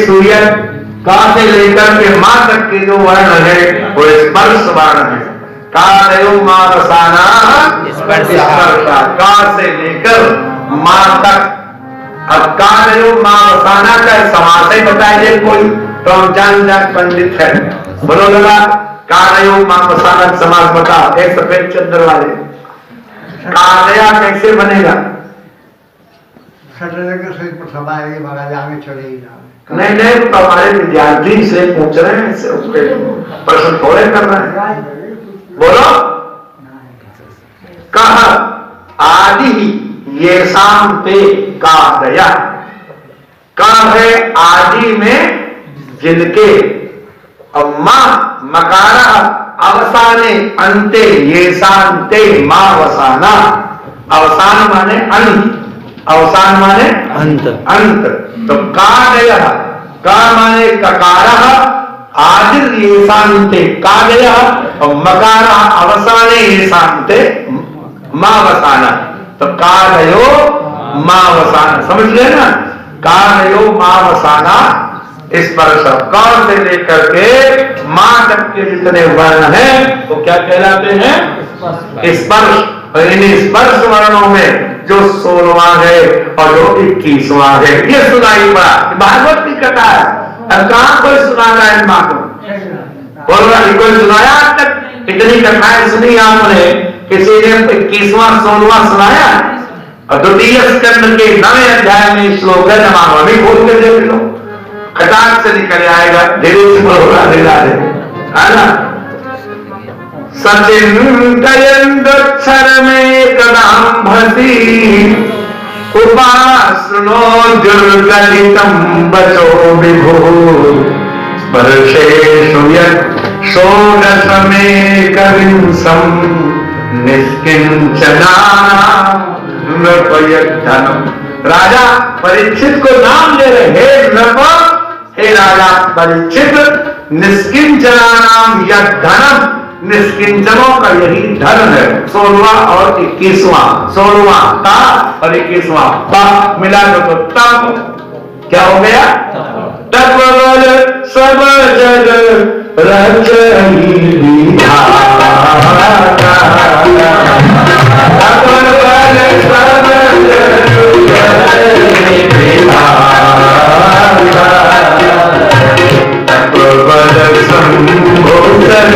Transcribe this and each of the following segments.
सूर्य का से लेकर के मां तक के जो वर्ण है वो स्पर्श वर्ण है। कालयो मां वसाना स्पर्शा, का से लेकर मां तक। अब कालयो मां वसाना का समास ही बताइए कोई, तो हम जान पंडित है। बोलो लगा कालयो मां वसाना समास बता। एक सफेद चंद्र वाले कालया कैसे बनेगा? नहीं नहीं, तो हमारे विद्यार्थी से पूछ रहे हैं, इससे उसके प्रश्न थोड़े कर रहे हैं। बोलो कहा आदि ये शांते का दया, कहा है आदि में जिनके, और मां मकारा अवसाने अंते ये शांते मां वसाना। अवसान माने अंत, अवसान माने अंत, अंत। तो कागय, का माने ककारः, आदिर ये शांते कागय, और मकारा अवसाने ये शांते मां वसाना। तो कागयो मां वसाना, समझ गए ना? कागयो मां वसाना स्पर्श, कौन से लेकर के मां तक के जितने वर्ण हैं वो क्या कहलाते हैं? स्पर्श। और इन स्पर्श वर्णों में जो 16वां है और जो 21वां है ये सुनाई पड़ा। भागवत की कथा है, अब कहां कोई सुनाता है मां को? बोल रहा कोई सुनाया तक? इतनी कथाएं सुनी आपने, किसी ने 21वां 16वां सुनाया? और द्वितीय स्कंद के 9वें अध्याय में श्लोक है, जमा भी बोल के देख लो, खटाक से निकल आएगा। धीरे से बोल रहा है ना? सचिंतयन्दक्षर में कदाम्भसी उपासनो दुर्गलितं वचो विभो स्पर्शेषु षोडशमेकविंशं निष्किंचना नृपयद्धनम्। राजा परीक्षित को नाम दे रहे, हे नृप, हे राजा परीक्षित, निष्किंचना नाम यद्धनम, निष्किंचनों का यही धन है। 16वां और 21वां, 16वां ता और 21वां ता मिला तो तप क्या हो गया? तप बल सब जग रचई विधाता, तप बल सब जग रचई विधाता, तप बल संभोग कर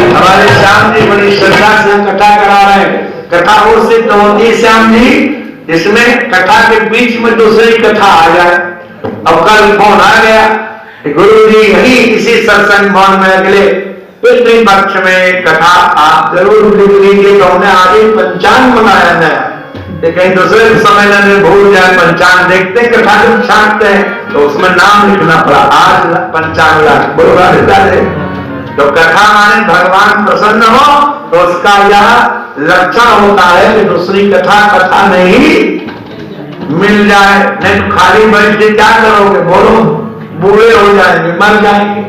हमारे श्याम जी बड़ी श्रद्धा से कथा करा रहे हैं। कथा वो सिद्ध होती है श्याम जी, इसमें कथा के बीच में दूसरी कथा आ जाए। अब कल फोन आ गया, गुरु जी यही इसी सत्संग भवन में अगले पितृ पक्ष में कथा आप जरूर लिख लीजिए। तो हमने आगे पंचांग बनाया है, कहीं दूसरे समय में भूल जाए पंचांग देखते कथा जब छांटते हैं तो उसमें नाम लिखना पड़ा, आज पंचांग लाख बोला है। तो कथा माने भगवान प्रसन्न हो तो उसका यह लक्षण होता है कि दूसरी कथा कथा नहीं मिल जाए। नहीं खाली बैठ के क्या करोगे? बोलो, बूढ़े हो जाएंगे, मर जाएंगे।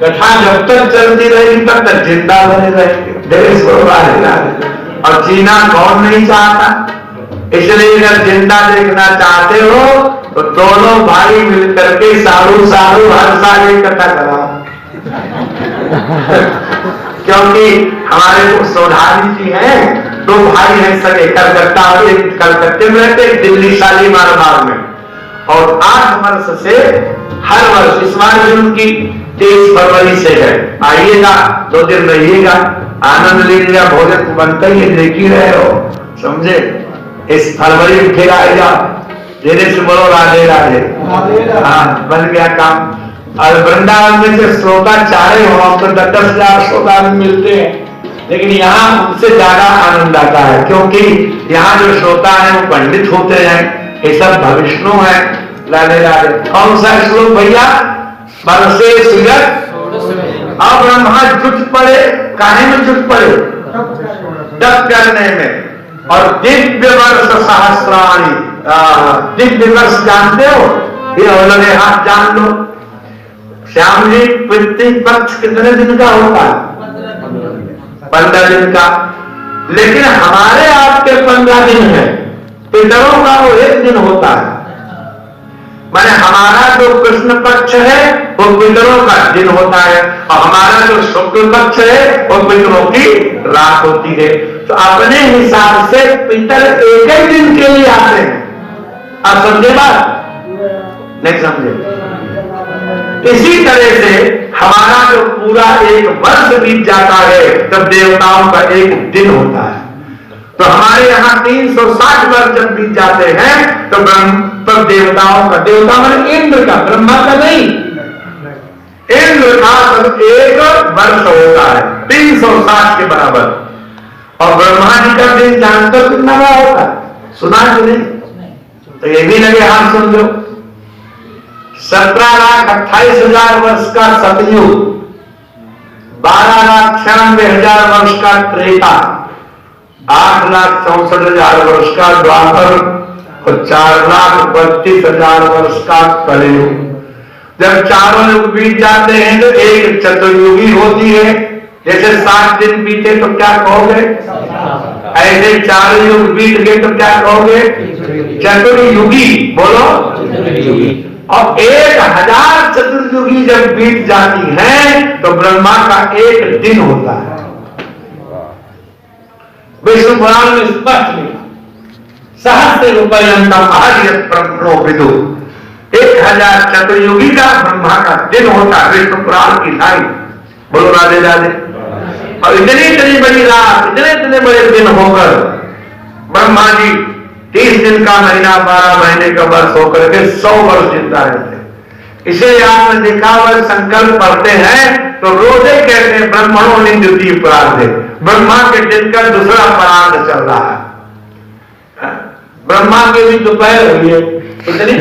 कथा जब तक चलती रहेगी तब तक जिंदा बने रहेंगे। देश और जीना कौन नहीं चाहता? इसलिए अगर जिंदा देखना चाहते हो तो दोनों भाई मिलकर के सारू सारू हर साल एक कथा कराओ। क्योंकि हमारे सोधारी जी हैं, 2 भाई हैं सगे, कलकत्ता, एक कलकत्ते में रहते, एक दिल्ली शालीमार बाग में। और 8 वर्ष से हर वर्ष, इस बार भी उनकी 23 फरवरी से है, आइएगा 2 दिन रहिएगा, आनंद लीजिएगा, भोजन बनता ही देख ही रहे हो, समझे? इस फरवरी में फिर आएगा, धीरे से बोलो राधे राधे। हाँ, बन गया काम। और वृंदावन में से श्रोता चारे हो, हमको 10,000 श्रोता मिलते हैं, लेकिन यहाँ उनसे ज्यादा आनंद आता है, क्योंकि यहाँ जो श्रोता है वो पंडित होते हैं, ये सब भविष्णु है। राधे राधे। कौन सा श्लोक भैया? बरसे सुगत अब ब्रह्मा जुट पड़े, काहे में जुट पड़े? तप करने में। और दिव्य वर्ष सहस्राणी, दिव्य वर्ष जानते हो? ये लगे हाथ जान लो। श्याम जी पृथ्वी पक्ष कितने दिन का होता है? दिन का, लेकिन हमारे आपके 15 दिन है, पितरों का वो 1 दिन होता है। माने हमारा जो कृष्ण पक्ष है वो पितरों का दिन होता है, और हमारा जो शुक्ल पक्ष है वो पितरों की रात होती है। तो अपने हिसाब से पितर एक ही दिन के लिए आते हैं। आप समझे बात? नहीं समझे? इसी तरह से हमारा जो पूरा 1 वर्ष बीत जाता है तब देवताओं का 1 दिन होता है। तो हमारे यहाँ 360 वर्ष जब बीत जाते हैं तो तब देवताओं का, देवता माने इंद्र का, ब्रह्मा का नहीं, इंद्र का तब 1 वर्ष होता है 360 के बराबर। और ब्रह्मा जी का दिन जानते हो कितना बड़ा होता है? सुना कि नहीं? तो ये भी लगे हाथ सुन लो। 17,28,000 वर्ष का सतयुग, 12,96,000 वर्ष का त्रेता, 8,64,000 वर्ष का द्वापर और 4,32,000 वर्ष का कलयुग। जब चारों युग बीत जाते हैं तो एक चतुर्युगी होती है। जैसे 7 दिन बीते तो क्या कहोगे? ऐसे 4 युग बीत गए तो क्या कहोगे? चतुर्युगी। बोलो। और 1000 चतुर्युगी जब बीत जाती है तो ब्रह्मा का 1 दिन होता है। विष्णु पुराण में स्पष्ट लिखा, सहस्र रूपयंतम आर्यत ब्रह्मणो विदु। 1000 चतुर्युगी का ब्रह्मा का दिन होता है, विष्णु पुराण की लाइन। बोलो राधे राधे। और इतनी बड़ी रात, इतने बड़े दिन होकर ब्रह्मा जी 30 दिन का महीना, 12 महीने का वर्ष होकर के 100 वर्ष जिंदा रहते। इसे आपने देखा हुआ, संकल्प पढ़ते हैं तो रोजे कहते हैं ब्रह्मणों ने द्वितीय प्रार्थ, ब्रह्मा के दिन का दूसरा प्रार्थ चल रहा है। ब्रह्मा की भी दोपहर हुई है इतनी,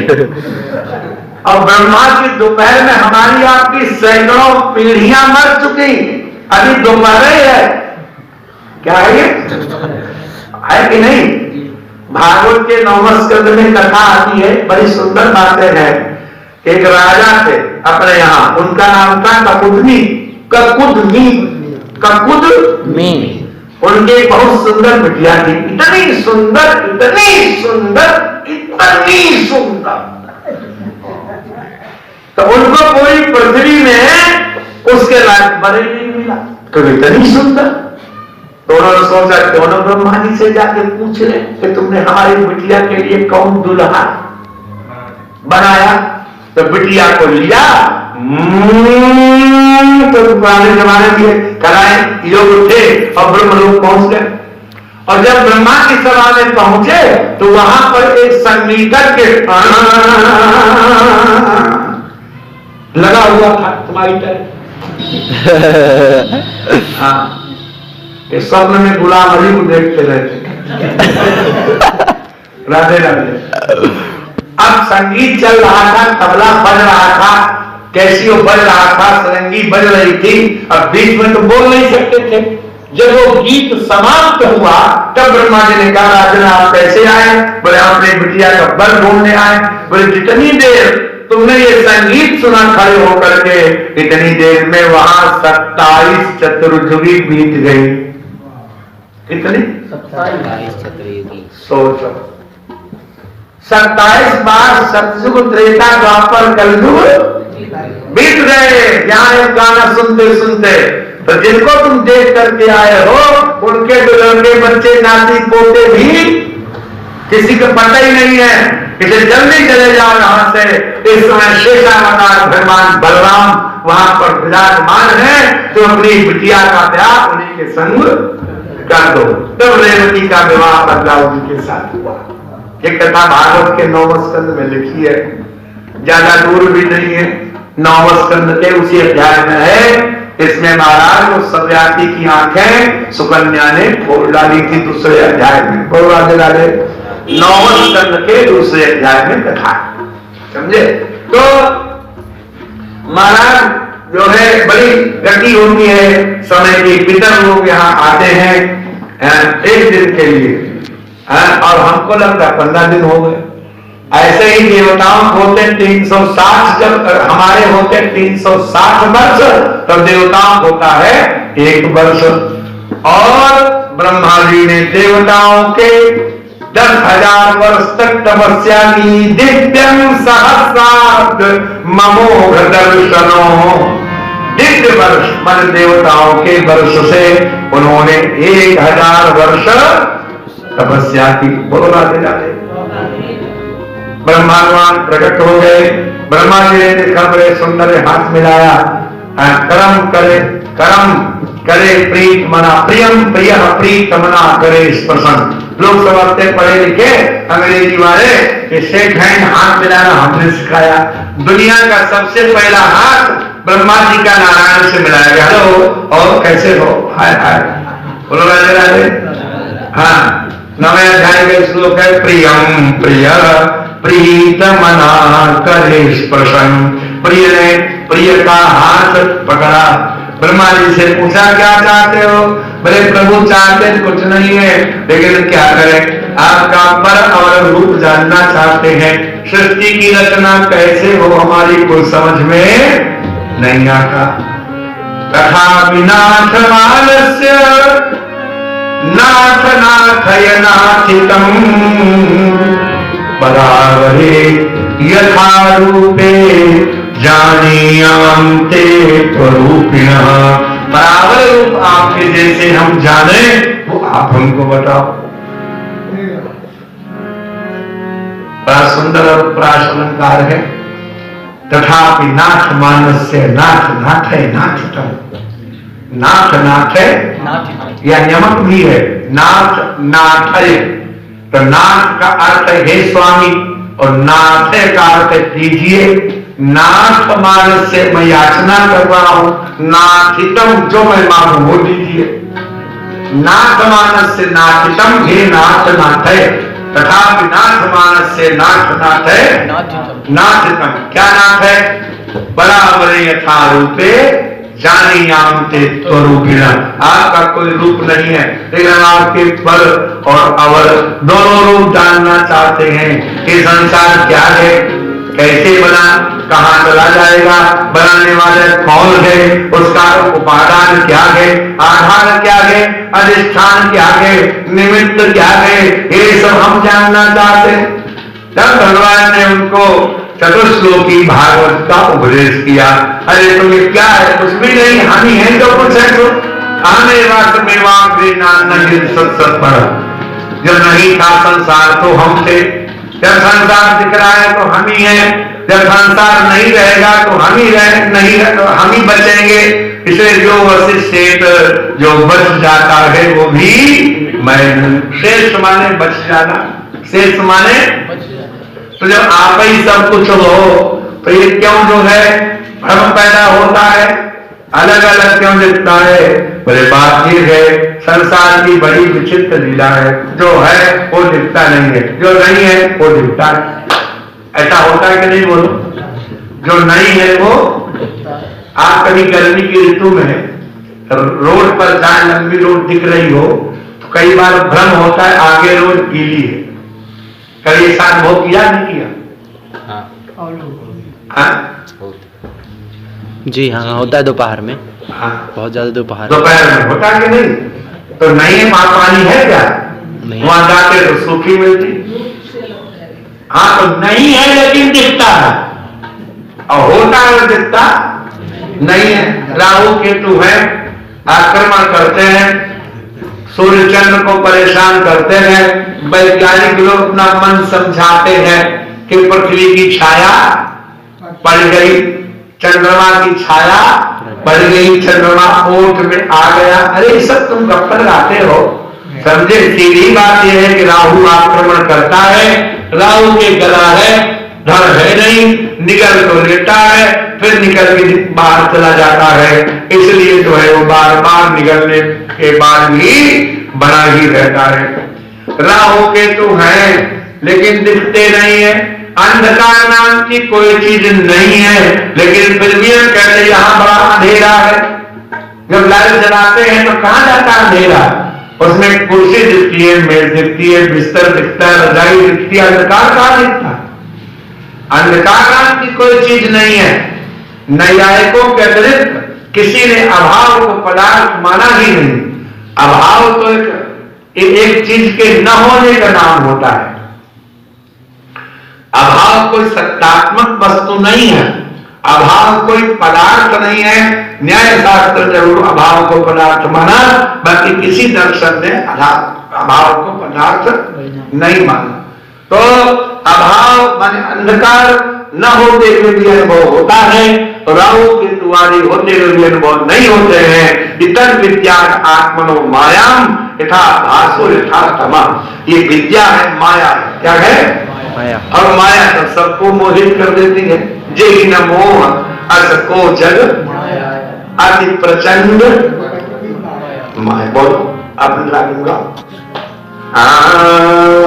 और ब्रह्मा की दोपहर में हमारी आपकी सैकड़ों पीढ़ियां मर चुकी, अभी दोपहर है। क्या है ये? है कि नहीं? भागवत के 9वें स्कंद में कथा आती है, बड़ी सुंदर बातें हैं। एक राजा थे अपने यहाँ, उनका नाम था ककुदमी। उनकी बहुत सुंदर बिटिया थी, इतनी सुंदर, इतनी सुंदर, इतनी सुंदर। तो उनको कोई पृथ्वी में उसके लायक बड़े नहीं मिला, तो इतनी सुंदर। तो उन्होंने सोचा क्यों न ब्रह्मा जी से जाके पूछ ले कि तुमने हमारी बिटिया के लिए कौन दुल्हा बनाया। तो बिटिया को लिया, तो पुराने जमाने के कराए योग थे और ब्रह्म लोग पहुंच गए। और जब ब्रह्मा की सभा में पहुंचे तो वहां पर एक संगीतज्ञ के लगा हुआ था तुम्हारी तरह। हाँ, ये स्वप्न में गुलाम अली को देखते रहते। राधे राधे। अब संगीत चल रहा था, तबला बज रहा था, कैसियो बज रहा था, सरंगी बज रही थी। अब बीच में तो बोल नहीं सकते थे। जब वो गीत समाप्त हुआ तब ब्रह्मा जी ने कहा, राजन आप कैसे आए? बोले अपने बिटिया का बर ढूंढने आए। बोले जितनी देर तुमने ये संगीत सुना खड़े होकर के, इतनी देर में वहां 27 चतुर्युगी बीत गई। कितनी? 27 चतुर्युगी। सोचो, 27 बार सतयुग, त्रेता, द्वापर, कलयुग बीत गए। यहाँ एक गाना सुनते सुनते। तो जिनको तुम देख करके आए हो उनके तो लड़के, बच्चे, नाती, पोते भी किसी को पता ही नहीं है। इसे जल्दी चले जाओ यहाँ से। इस समय शेषावतार भगवान बलराम वहां पर विराजमान है, तो अपनी बिटिया का ब्याह उन्हीं के संग कर दो। तब रेवती का विवाह बदलाव के साथ हुआ। ये कथा भागवत के 9वें स्कंद में लिखी है, ज्यादा दूर भी नहीं है। 9वें स्कंद के उसी अध्याय में है। इसमें महाराज वो सव्याती की आंखें सुकन्या ने खोल डाली थी दूसरे अध्याय में। बोलो राधे राधे। 9वें स्कंद के दूसरे अध्याय में कथा, समझे? तो महाराज जो है बड़ी गति होती है समय की। पितर लोग यहाँ आते हैं 1 दिन के लिए, और हमको लगता है 15 दिन हो गए। ऐसे ही देवताओं होते 360, जब हमारे होते 360 वर्ष, तब देवताओं होता है 1 वर्ष। और ब्रह्मा जी ने देवताओं के 10,000 वर्ष तक तपस्या की। दिव्यम सहस्राब्द ममोघ दर्शनों, दिव्य वर्ष मन देवताओं के वर्ष से उन्होंने 1000 वर्ष तपस्या की। बोलो राधे राधे। ब्रह्मावान प्रकट हो गए। ब्रह्मा जी ने देखा, बड़े सुंदर हाथ मिलाया, कर्म करे, कर्म करे प्रीत मना, प्रियम प्रिय प्रीत मना करे स्पर्शन। लोग समझते पढ़े लिखे अंग्रेजी वाले कि शेक हैंड हाथ मिलाना हमने सिखाया। दुनिया का सबसे पहला हाथ ब्रह्मा जी का नारायण से मिलाया गया। हेलो, और कैसे हो, हाय हाय, बोलो राधे राधे। हाँ, 9वें अध्याय का श्लोक है, प्रियम प्रिय प्रीत मना करे स्पर्शन। प्रिय ने प्रिय का हाथ पकड़ा। ब्रह्मा जी से पूछा, क्या चाहते हो? बोले प्रभु चाहते कुछ नहीं है, लेकिन क्या करें, आपका पर और रूप जानना चाहते हैं। सृष्टि की रचना कैसे हो हमारी कोई समझ में नहीं आता। तथा विनाश मानस्य नाथ नाथय नाथितम बराबरे यथा रूपे जानीयाम ते स्वरूपिणः। बराबर रूप आपके जैसे हम जाने, वो आप हमको बताओ। बड़ा सुंदर और प्रास अलंकार है। तथापि नाथ मानस्य नाथ नाथ है नाथितम। नाथ नाथ है या यमक भी है, नाथ नाथ है। तो नाथ का अर्थ है हे स्वामी, और नाथ का अर्थ है दीजिए। नाथ मानस से मैं याचना कर रहा हूं, नाथितम जो मैं मांगू वो दीजिए। नाथ मानस से नाथितम, हे नाथ नाथ है। तथापि नाथ मानस से नाथ नाथ है नाथितम। क्या नाथ है? बराबर यथा रूपे जानीयाम ते स्वरूपिणः। आपका कोई रूप नहीं है, लेकिन आपके पर और अवर दोनों रूप जानना चाहते हैं। ये संसार क्या है, कैसे बना, कहाँ चला जाएगा, बनाने वाले कौन है, उसका उपादान क्या है, आधार क्या है, अधिष्ठान क्या है, निमित्त क्या है, ये सब हम जानना चाहते हैं। तब भगवान ने उनको चतुश्लोकी भागवत का उपदेश किया। अरे तुम्हें क्या है, कुछ भी नहीं, हानि है जो कुछ है तो आने वास्तव में पर जब नहीं था संसार तो हम थे, जब संसार दिख रहा है तो हम ही है, जब संसार नहीं रहेगा तो हम ही नहीं हम ही बचेंगे। इसलिए जो वशिष्ठ जो बच जाता है वो भी मैं। श्रेष्ठ माने बच जाना, श्रेष्ठ माने तो जब आप ही सब कुछ हो तो ये क्यों जो है भ्रम पैदा होता है, अलग अलग क्यों दिखता है? बोले बात ये है, संसार की बड़ी विचित्र लीला है। जो है वो दिखता नहीं है, जो नहीं है वो दिखता है। ऐसा होता है कि नहीं? बोलो, जो नहीं है वो। आप कभी गर्मी की ऋतु में रोड पर जाए, लंबी रोड दिख रही हो तो कई बार भ्रम होता है आगे रोड गीली है। कभी ऐसा अनुभव किया नहीं किया? हाँ? जी हाँ, होता है दोपहर में। हाँ, बहुत ज्यादा दोपहर में होता है कि नहीं? तो नहीं है, वहां पानी है क्या? वहां जाके तो सूखी मिलती। हाँ, तो नहीं है लेकिन दिखता है, और होता है दिखता नहीं है। राहु केतु है, आक्रमण करते हैं, सूर्य चंद्र को परेशान करते हैं। वैज्ञानिक लोग अपना मन समझाते हैं कि पृथ्वी की छाया पड़ गई, चंद्रमा की छाया पड़ गई, चंद्रमा ओट में आ गया। अरे सब तुम गप्पा लगाते हो, समझे? सीधी बात यह है कि राहु आक्रमण करता है, राहु के गला है, धड़ है नहीं, निकल तो लेता है, फिर निकल के बाहर चला जाता है। इसलिए जो है वो बार बार निकलने के बाद भी बना ही रहता है। राहु केतु है लेकिन दिखते नहीं है। अंधकार नाम की कोई चीज नहीं है, लेकिन फिर भी हम कहते यहाँ बड़ा अंधेरा है। जब लाइट जलाते हैं तो कहां जाता है अंधेरा? उसमें कुर्सी दिखती है, मेज दिखती है, बिस्तर दिखता है, रजाई दिखती है, अंधकार कहां दिखता है? अंधकार नाम की कोई चीज नहीं है। नैयायिकों के अतिरिक्त किसी ने अभाव को पदार्थ माना ही नहीं। अभाव तो एक चीज के न होने का नाम होता है। अभाव कोई सत्तात्मक वस्तु नहीं है, अभाव कोई पदार्थ नहीं है। न्याय शास्त्र जरूर अभाव को पदार्थ माना, बाकी किसी दर्शन ने अभाव को पदार्थ नहीं माना। तो अभाव माने अंधकार न होते हुए भी अनुभव होता है, राहु के द्वारे होते हुए भी अनुभव नहीं होते हैं। इतर विद्या आत्मनो मायाम यथा भासो यथा तमा, ये विद्या है, माया है। क्या है? माया। और माया तो सबको मोहित कर देती है। जय न मोह अस को जग अति प्रचंड माया। बोलो आप लगूंगा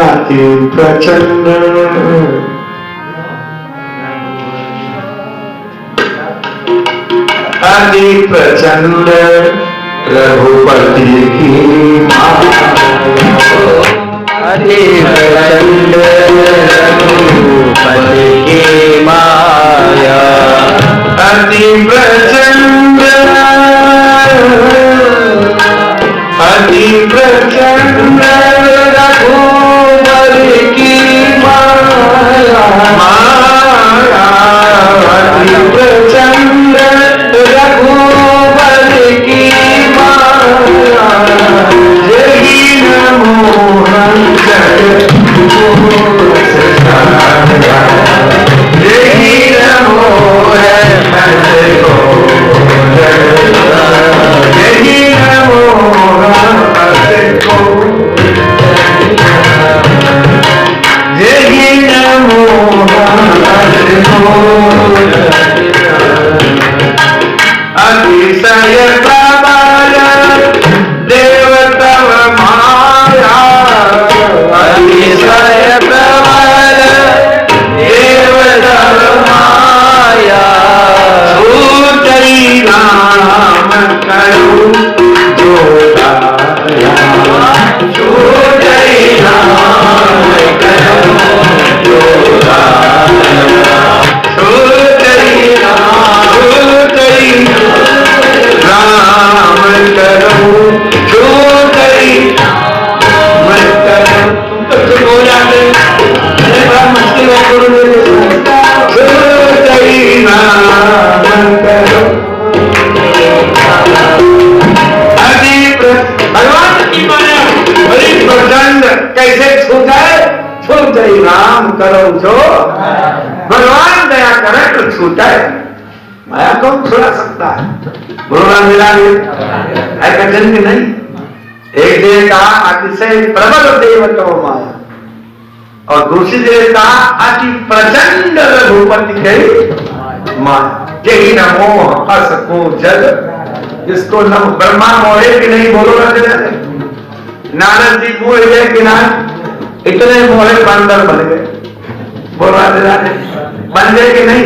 अति प्रचंड अति प्रचंड रघुपति की माया। अति प्रचंड रघुपति की माया। अति प्रचंड अति प्रचंड रघुपति की माया। अति प्रचंड रघुपति की माया। जय मोहन अतिशय प्रबल देवतव माया। अतिशय प्रबल देवतव माया। छूटई राम करो जो लाया। छूटई राम करो जो लाया। छूटई राम करो जो गई मैं करो। तुम तो चुप हो जाते, बड़ा मुश्किल है गुरु मेरे। जो गई राम करो। भगवान की माया बड़ी प्रचंड, कैसे छू जाए? छू गई राम करो जो। भगवान दया करे तो छू जाए, माया कौन छुड़ा सकता है? भगवान मिला ऐसा जन्म नहीं। एक जगह कहा अतिशय प्रबल देवतो माया, और दूसरी जगह कहा अति प्रचंड रघुपति की माया। यही न मोह अस को जग, जिसको न ब्रह्मा मोहे कि नहीं? बोलो नारद जी मोहे गए कि ना? इतने मोहे बंदर बन गए। बोलो बन गए कि नहीं?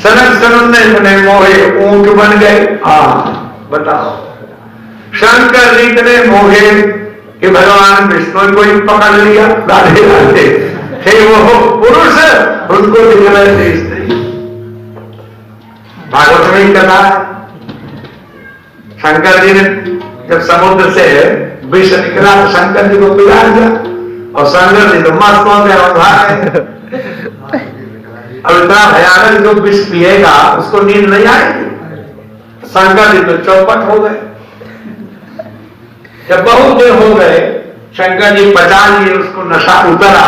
सनक सनंदन इतने मोहे ऊंट बन गए। बताओ शंकर जी इतने मोहे कि भगवान विष्णु को ही पकड़ लिया। राधे राधे थे वो पुरुष, उनको दिख रहे थे स्त्री। भागवत में कथा, शंकर जी ने जब समुद्र से विष निकला तो शंकर जी को पिला दिया, और शंकर जी तो मस्त हो गए। अब इतना भयानक जो विष पिएगा उसको नींद नहीं आएगी। शंकर जी तो चौपट हो गए। जब बहुत देर हो गए, शंकर जी पचा लिए, उसको नशा उतरा।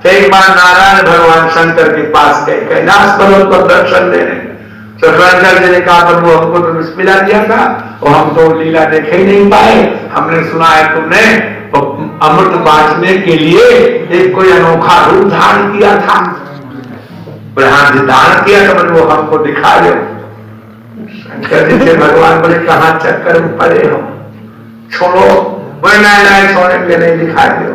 तो एक बार नारायण भगवान शंकर के पास गए, कैलाश पर्वत पर दर्शन देने। तो शंकर जी ने कहा प्रभु हमको तो विष पिला दिया था, और हम तो लीला देखे ही नहीं पाए। हमने सुना है तुमने अमृत बांटने के लिए एक कोई अनोखा रूप धारण किया था। ब्रह्मा दान किया तो वो हमको दिखा दो। शंकर जी से भगवान बोले कहां चक्कर में पड़े हो, छोड़ो। बोले नहीं छोड़ेंगे नहीं, दिखा दो।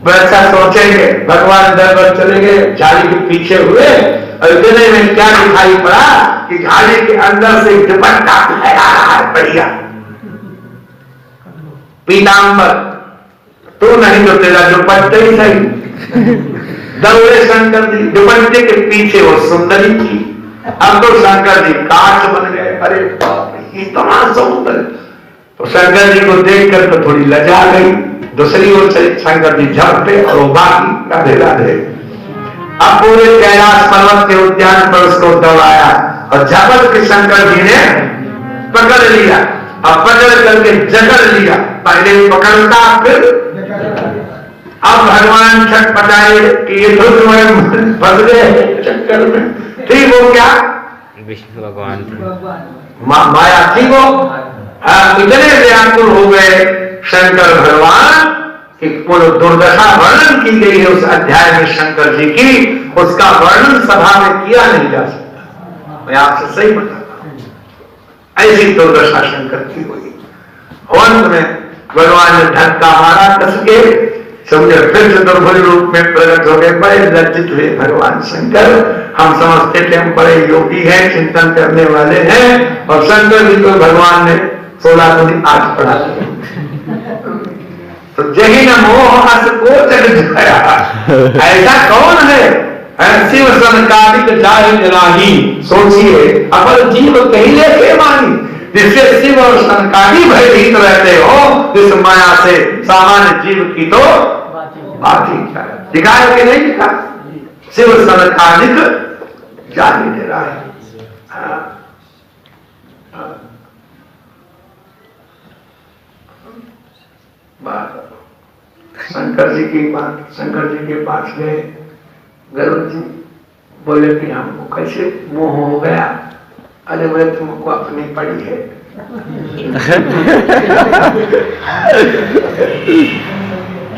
वैसा सोचेंगे। भगवान दरबार चले गए, झाड़ी के पीछे हुए, और इतने में क्या दिखाई पड़ा कि झाड़ी के अंदर से दुपट्टा फैला रहा है बढ़िया पीतांबर। तू नहीं तो तेरा दुपट्टे ही सही। दौड़े शंकर जी, दुपट्टे के पीछे वो सुंदरी थी। अब तो शंकर जी कांच बन गए। अरे बाप रे, इतना समुद्र। तो शंकर जी को देखकर तो थोड़ी लजा गई। दूसरी ओर से शंकर जी झपटे और वो बाकी राधे राधे। अब पूरे कैलाश पर्वत के उद्यान पर उसको दौड़ाया और झपट के शंकर जी ने पकड़ लिया और पकड़ करके जकड़ लिया। पहले पकड़ता फिर अब भगवान छटपटाए कि ये तो तुम्हें फंस गए चक्कर में। थी वो क्या? विष्णु भगवान माया थी वो। इतने व्याकुल हो गए शंकर भगवान कि पूर्ण दुर्दशा वर्णन की गई है उस अध्याय में शंकर जी की, उसका वर्णन सभा में किया नहीं जा सकता। मैं आपसे सही बताता हूं, ऐसी दुर्दशा शंकर की हुई। अंत में भगवान ने धक्का मारा कस के, समझे फिर से दुर्बल रूप में प्रकट हो गए। बड़े लज्जित हुए भगवान शंकर। हम समझते थे हम बड़े योगी हैं, चिंतन करने वाले हैं, और शंकर जी को भगवान ने 16 को 8 पढ़ा दिया। तो जही न मोह हस को जगया, ऐसा कौन है? शिव सनकादिक जाहि जनाही। सोचिए अपर जीव कहिले के मानी, जिससे शिव और सनकादि भयभीत रहते हो, इस माया से सामान्य जीव की तो बात ही क्या है। दिखा है कि नहीं दिखा? शिव सनकादिक जाहि जनाही। शंकर जी की बात, शंकर जी के पास गए गरुड़ जी, बोले कि हमको कैसे मोह हो गया। अरे मैं तुमको अपनी पड़ी है।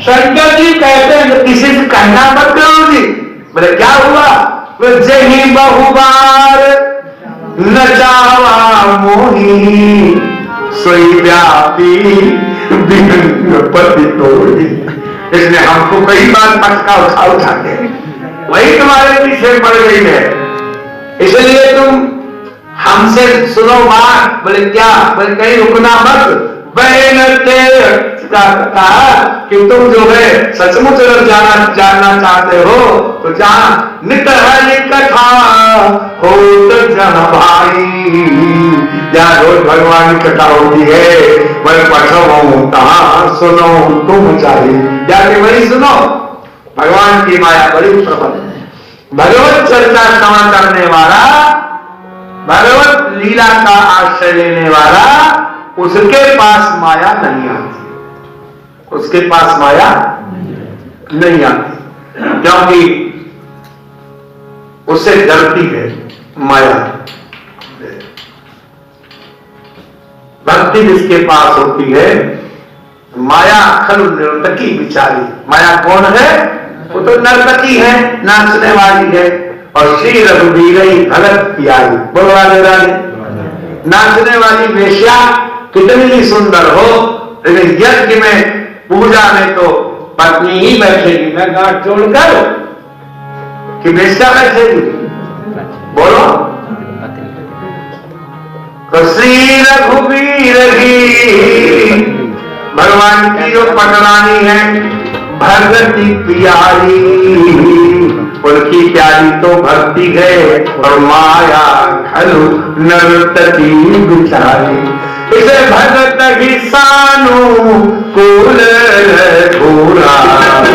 शंकर जी कहते हैं किसी से कहना मत करो जी। बोले क्या हुआ? जही बहुबार न चावा मोही, सोई व्यापी पति तोड़ी। इसने हमको कई बार पटका उठा के वही तुम्हारे पीछे पड़ गई है, इसलिए तुम हमसे सुनो बात। बोले क्या? बोले कहीं रुकना मत। कहा कि तुम जो है सचमुच अगर जानना चाहते हो तो जहां नित हरि कथा हो तो जहां भाई, जहां रोज भगवान की कथा होती है वह पढ़ो कहा सुनो तुम चाहिए, जाके वही सुनो। भगवान की माया बड़ी प्रबल। भगवत चर्चा क्षमा करने वाला, भगवत लीला का आश्रय लेने वाला, उसके पास माया नहीं आती। उसके पास माया नहीं आती, क्योंकि उससे डरती है माया। भक्ति जिसके पास होती है, माया खलु नर्तकी बिचारी। माया कौन है? वो तो नर्तकी है, नाचने वाली है। और श्री रघुवीर भगत प्यारी, बोलो राधे राधे। नाचने वाली वेश्या कितनी ही सुंदर हो, लेकिन यज्ञ में पूजा में तो पत्नी ही बैठेगी। मैं गांठ जोड़कर कि वेश्या बैठेगी? बोलो। तो श्री रघुवीर ही भगवान की जो पटरानी है, भगती प्यारी, उनकी प्यारी तो भक्ति है और माया खलु नर्तकी बिचारी। इसे भगत ही सानु कुल घूरा, भगत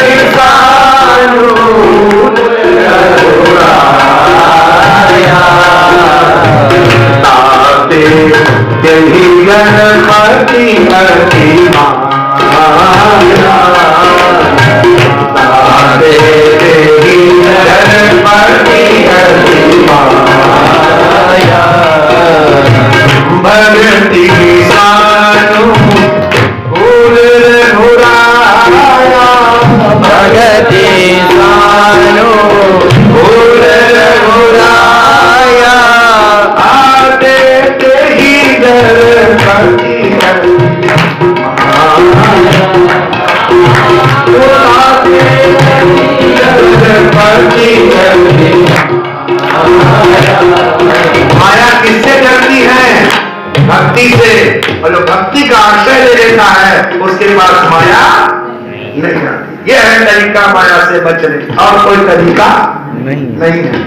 ही सानु ताते यही गणपति हरि माया, ताते यही गणपति हरि माया। भगति सानु कुल घुराया, भगति सानु कुल घुराया। आते ही गणपति हरि माया, आते ही गणपति हरि माया। माया किससे डरती है? भक्ति से। और जो भक्ति का आश्रय ले लेता है उसके पास माया नहीं आती। यह है तरीका माया से बचने, और कोई तरीका नहीं है।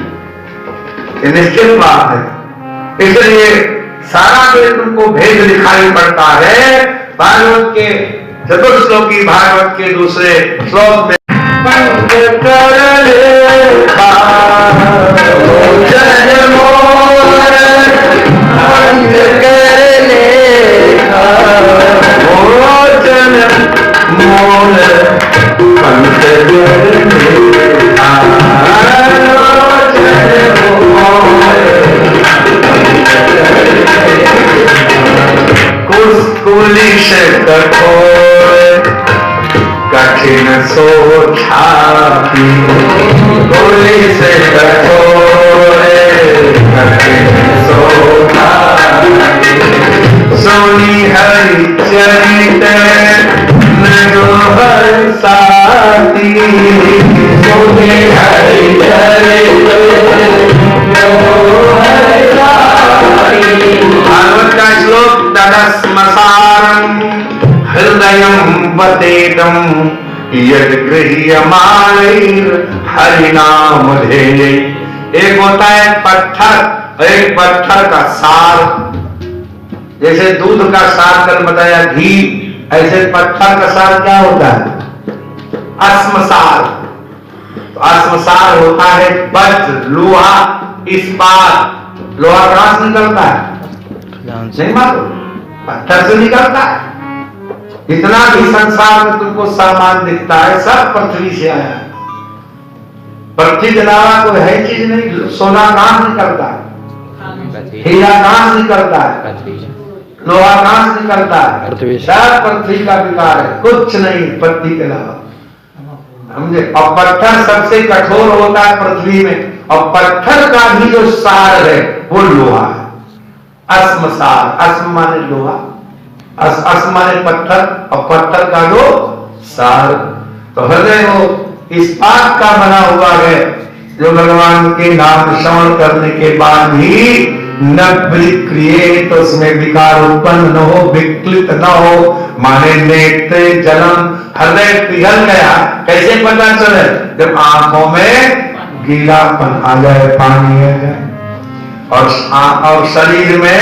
ये निश्चित बात है। इसलिए सारा वेद तुमको भेद दिखाई पड़ता है। भागवत के चतुर्श्लोकी भागवत के दूसरे श्लोक में पंच कर लेखा जन मोर, पंच कर लेखा मोचन मोर, पंच कर लेखा मोचन मोर। कुलिश कठोर कठिन सोछापी, कुलिश कठोर कठिन सोछापी, सोनी हरि चरित नयो हर्षाती, सोनी हरि चरित नयो हर्षाती। भागवत का श्लोक तदस्मसारं हृदयं वतेदं यद गृह्यमाणैर् हरिनाम ध्येये। एक होता है पत्थर, एक पत्थर का सार, जैसे दूध का सार कल बताया घी, ऐसे पत्थर का सार क्या होता है? अस्मसार। तो अस्मसार होता है वज्र, लोहा, इस्पात। लोहा कहां से निकलता है? नहीं मालूम, पत्थर से निकलता है। इतना भी संसार में तुमको सामान दिखता है सब पृथ्वी से आया है। पृथ्वी के अलावा कोई है चीज नहीं। सोना कहां से निकलता है? हीरा कहां से निकलता है? लोहा कहां से निकलता है? सब पृथ्वी का विकार है, कुछ नहीं पृथ्वी के अलावा, समझे। और पत्थर सबसे कठोर होता है पृथ्वी में, और पत्थर का भी जो सार है वो लोहा है। अस्मसार, अस्म माने लोहा, अस्म माने पत्थर, और पत्थर का जो सार। तो हृदय वो इस्पात का बना हुआ है, जो भगवान के नाम श्रवण करने के बाद भी न विक्रिये, तो उसमें विकार उत्पन्न न हो, विकलित न हो। माने नेत्र जलम, हृदय पिघल गया, कैसे पता चले? जब आंखों में गीलापन आ जाए, पानी आ जाए, और शरीर में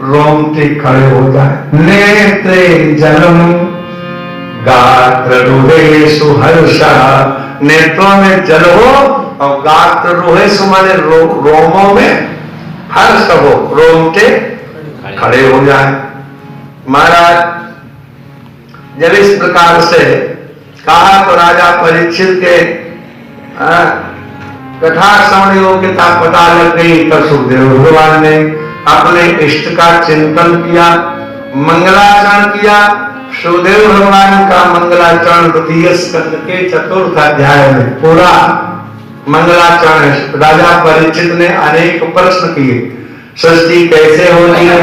रोंगटे खड़े हो जाए। नेत्रे जलम गात्र रुहे सुहर्षा, नेत्रों में जल हो और गात्र रुहे सुमाने रोमों में हर्ष हो, रोंगटे खड़े हो जाए। महाराज जब इस प्रकार से कहा तो राजा परीक्षित के कथा श्रवण योग्य था पता लग गई। तो सुखदेव भगवान ने अपने इष्ट का चिंतन किया, मंगलाचरण किया। सुखदेव भगवान का मंगलाचरण द्वितीय स्कंद के चतुर्थ अध्याय में पूरा मंगलाचरण है। राजा परीक्षित ने अनेक प्रश्न किए। सृष्टि कैसे होती है?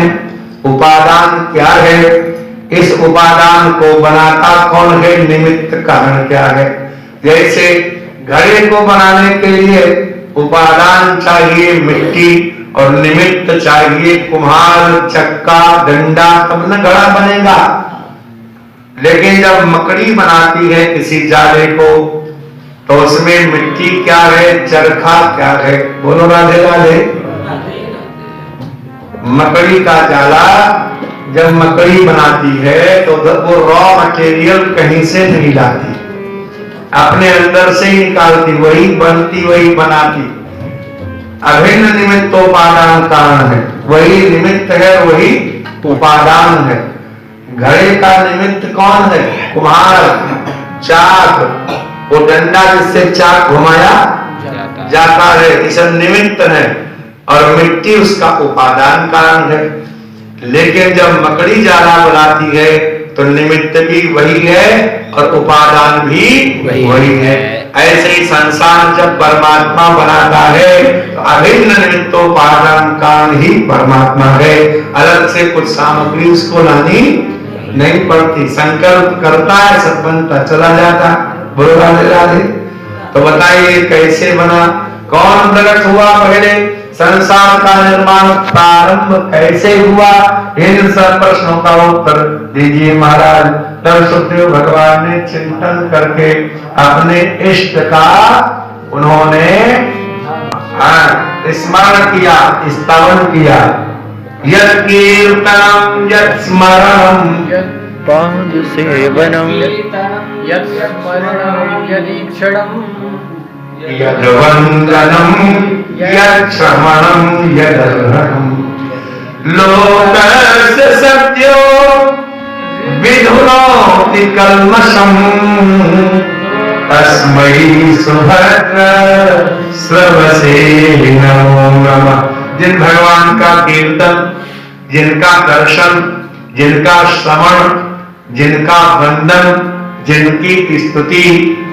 उपादान क्या है? इस उपादान को बनाता कौन है? निमित्त कारण क्या है? जैसे घड़े को बनाने के लिए उपादान चाहिए मिट्टी, और निमित्त चाहिए कुम्हार, चक्का, डंडा, तब न घड़ा बनेगा। लेकिन जब मकड़ी बनाती है किसी जाले को, तो उसमें मिट्टी क्या है, चरखा क्या है? बोलो राधे राधे। मकड़ी का जाला जब मकड़ी बनाती है तो वो रॉ मटेरियल कहीं से नहीं लाती, अपने अंदर से ही निकालती, वही बनती वही बनाती। अभिन्न निमित्तोपादान कारण है, वही निमित्त है वही उपादान है। घड़े का निमित्त कौन है? कुम्हार, चाक, वो डंडा जिससे चाक घुमाया जाता है, ये सब निमित्त है, और मिट्टी उसका उपादान कारण है। लेकिन जब मकड़ी जाला बनाती है तो निमित्त भी वही है और उपादान भी वही है। ऐसे ही संसार जब परमात्मा बनाता है तो अभिन्न निमित्तोपादान कारण ही परमात्मा है, अलग से कुछ सामग्री उसको लानी नहीं पड़ती। संकल्प करता है, सब बनता चला जाता। बोलो राधे राधे। तो बताइए कैसे बना, कौन प्रकट हुआ पहले, संसार का निर्माण प्रारंभ कैसे हुआ? इन सब प्रश्नों का उत्तर दीजिए महाराज। तब सुखदेव भगवान ने चिंतन करके अपने इष्ट का उन्होंने हाँ, स्मरण किया, स्तवन किया। यत् कीर्तनम यत् स्मरणम पाद सेवनम यत् स्मरणं यदीक्षणं यद् वन्दनम यत् श्रवणम यदर्हणम लोकस्य सत्यो विधुनोति कल्मषम् तस्मै सुभद्र श्रवसे नमो नमः। जिन भगवान का कीर्तन, जिनका दर्शन, जिनका श्रवण, जिनका वंदन, जिनकी स्तुति,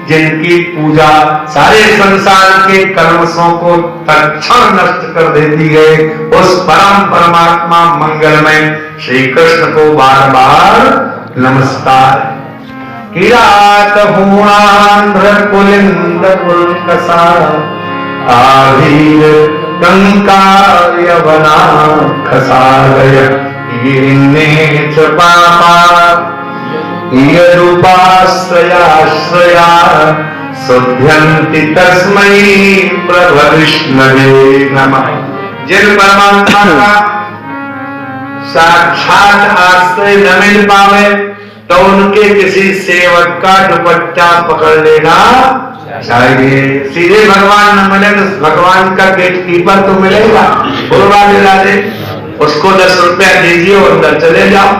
जिनकी पूजा सारे संसार के कल्मषों को तत्क्षण नष्ट कर देती है, उस परम परमात्मा मंगलमय श्री कृष्ण को बार बार नमस्कार। किरात हूणांध्र पुलिंद पुलकसा आधीर कंकार्य बना खसालय गिरिन्नेच पापा यरूपाश्रयाश्रया शुद्ध्यन्ति तस्मै प्रभविष्णवे नमः। जिन परमात्मा का साक्षात आश्रय न मिल पावे तो उनके किसी सेवक का दुपट्टा पकड़ लेना चाहिए। सीधे भगवान न मिले तो भगवान का गेट कीपर तो मिलेगा, बोलवा दे, उसको 10 रुपया दीजिए और अंदर चले जाओ।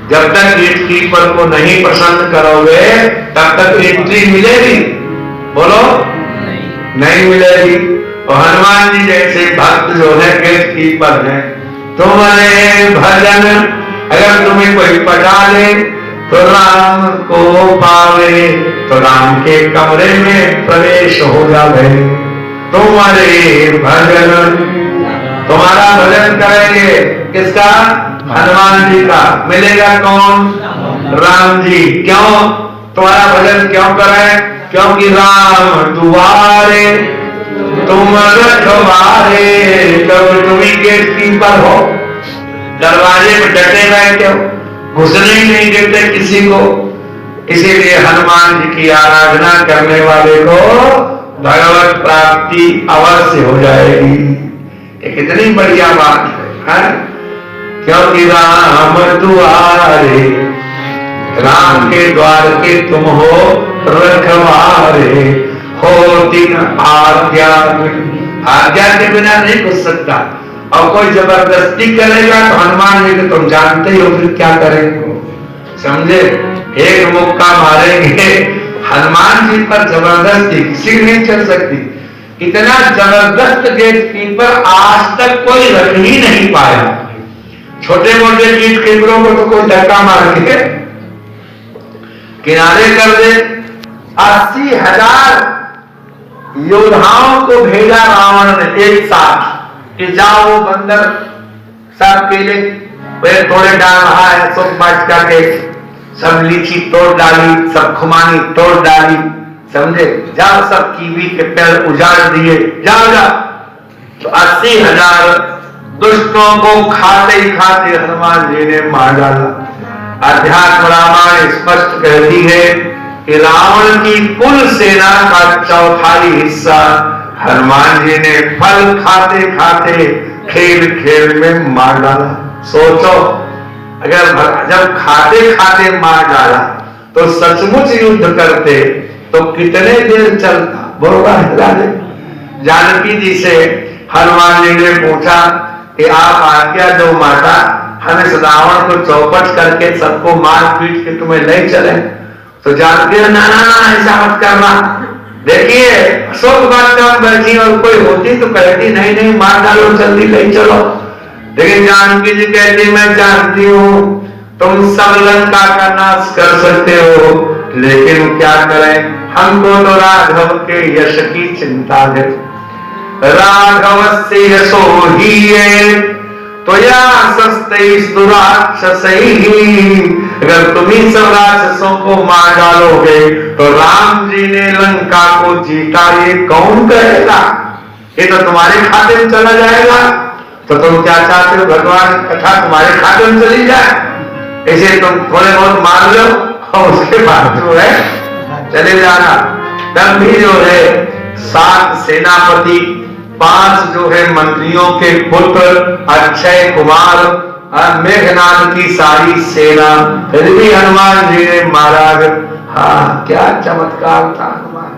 जब तक गेट कीपर को नहीं पसंद करोगे तब तक एंट्री मिलेगी, बोलो नहीं मिलेगी। और हनुमान जी जैसे भक्त जो है गेट कीपर है। तुम्हारे भजन अगर तुम्हें कोई पटा ले तो राम को पावे, तो राम के कमरे में प्रवेश हो जावे। तुम्हारे भजन, तुम्हारा भजन करेंगे किसका? हनुमान जी का। मिलेगा कौन? राम जी। क्यों तुम्हारा भजन क्यों करें? क्योंकि राम दुआरे तुम रखवारे, कब तुम्ही गेट कीपर हो, दरवाजे में डटे बैठे हो, घुसने ही नहीं देते किसी को। इसीलिए हनुमान जी की आराधना करने वाले को भगवत प्राप्ति अवश्य हो जाएगी। ये कितनी बढ़िया बात है, क्योंकि राम दुआरे, राम के द्वार के तुम हो रखवारे, हो दिन आज्ञा, आज्ञा के बिना नहीं घुस सकता। और कोई जबरदस्ती करेगा तो हनुमान जी को तुम जानते ही हो फिर क्या करेंगे, समझे? एक मुक्का मारेंगे हनुमान जी पर, जबरदस्ती किसी नहीं चल सकती। इतना जबरदस्त गेट कीपर आज तक कोई रख ही नहीं पाया। छोटे मोटे गेट कीपरों को तो कोई धक्का मार के किनारे कर दे। 80,000 योद्धाओं को भेजा रावण ने एक साथ कि जाओ वो बंदर सब केले पेड़ तोड़े डाल रहा है, सब बाटका के सब लीची तोड़ डाली, सब खुमानी तोड़ डाली, समझे? जाओ सब कीवी के पेड़ उजाड़ दिए, जाओ जाओ। तो 80,000 दुष्टों को खाते ही खाते हनुमान जी ने मार डाला। अध्यात्म रामायण स्पष्ट कहती है कि रावण की कुल सेना का 1/4 हिस्सा हनुमान जी ने फल खाते खाते खेल खेल में मार डाला। सोचो, अगर जब खाते खाते मार डाला तो सचमुच युद्ध करते तो कितने देर चलता, बोलवा हिला दे। जानकी जी से हनुमान जी ने पूछा कि आप आज्ञा दो माता, हम इस रावण को चौपट करके सबको मार पीट के तुम्हें ले चले। तो जानकी ना ना ना ऐसा मत करना, देखिए अशोक बात में बैठी और कोई होती तो कहती नहीं नहीं मार डालो जल्दी ले चलो। लेकिन जानकी जी कहती मैं जानती हूँ तुम सब लंका का नाश कर सकते हो, लेकिन क्या करें, हमको तो राघव के यश की चिंता है। राघव से यशो ही है तो या सस्ते दुराक्षस ही, अगर तुम ही सब राक्षसों को मार डालोगे तो राम जी ने लंका को जीता ये कौन कहेगा? ये तो तुम्हारे खाते में चला जाएगा। तो तुम क्या चाहते हो, भगवान कथा तुम्हारे खाते में चली जाए? इसे तुम थोड़े बहुत मार लो और उसके बाद जो है चले जाना। तब भी जो है 7 सेनापति 5 जो है मंत्रियों के पुत्र, अक्षय कुमार, मेघनाद की सारी सेना, फिर भी हनुमान जी ने महाराज, हाँ क्या चमत्कार था हनुमान,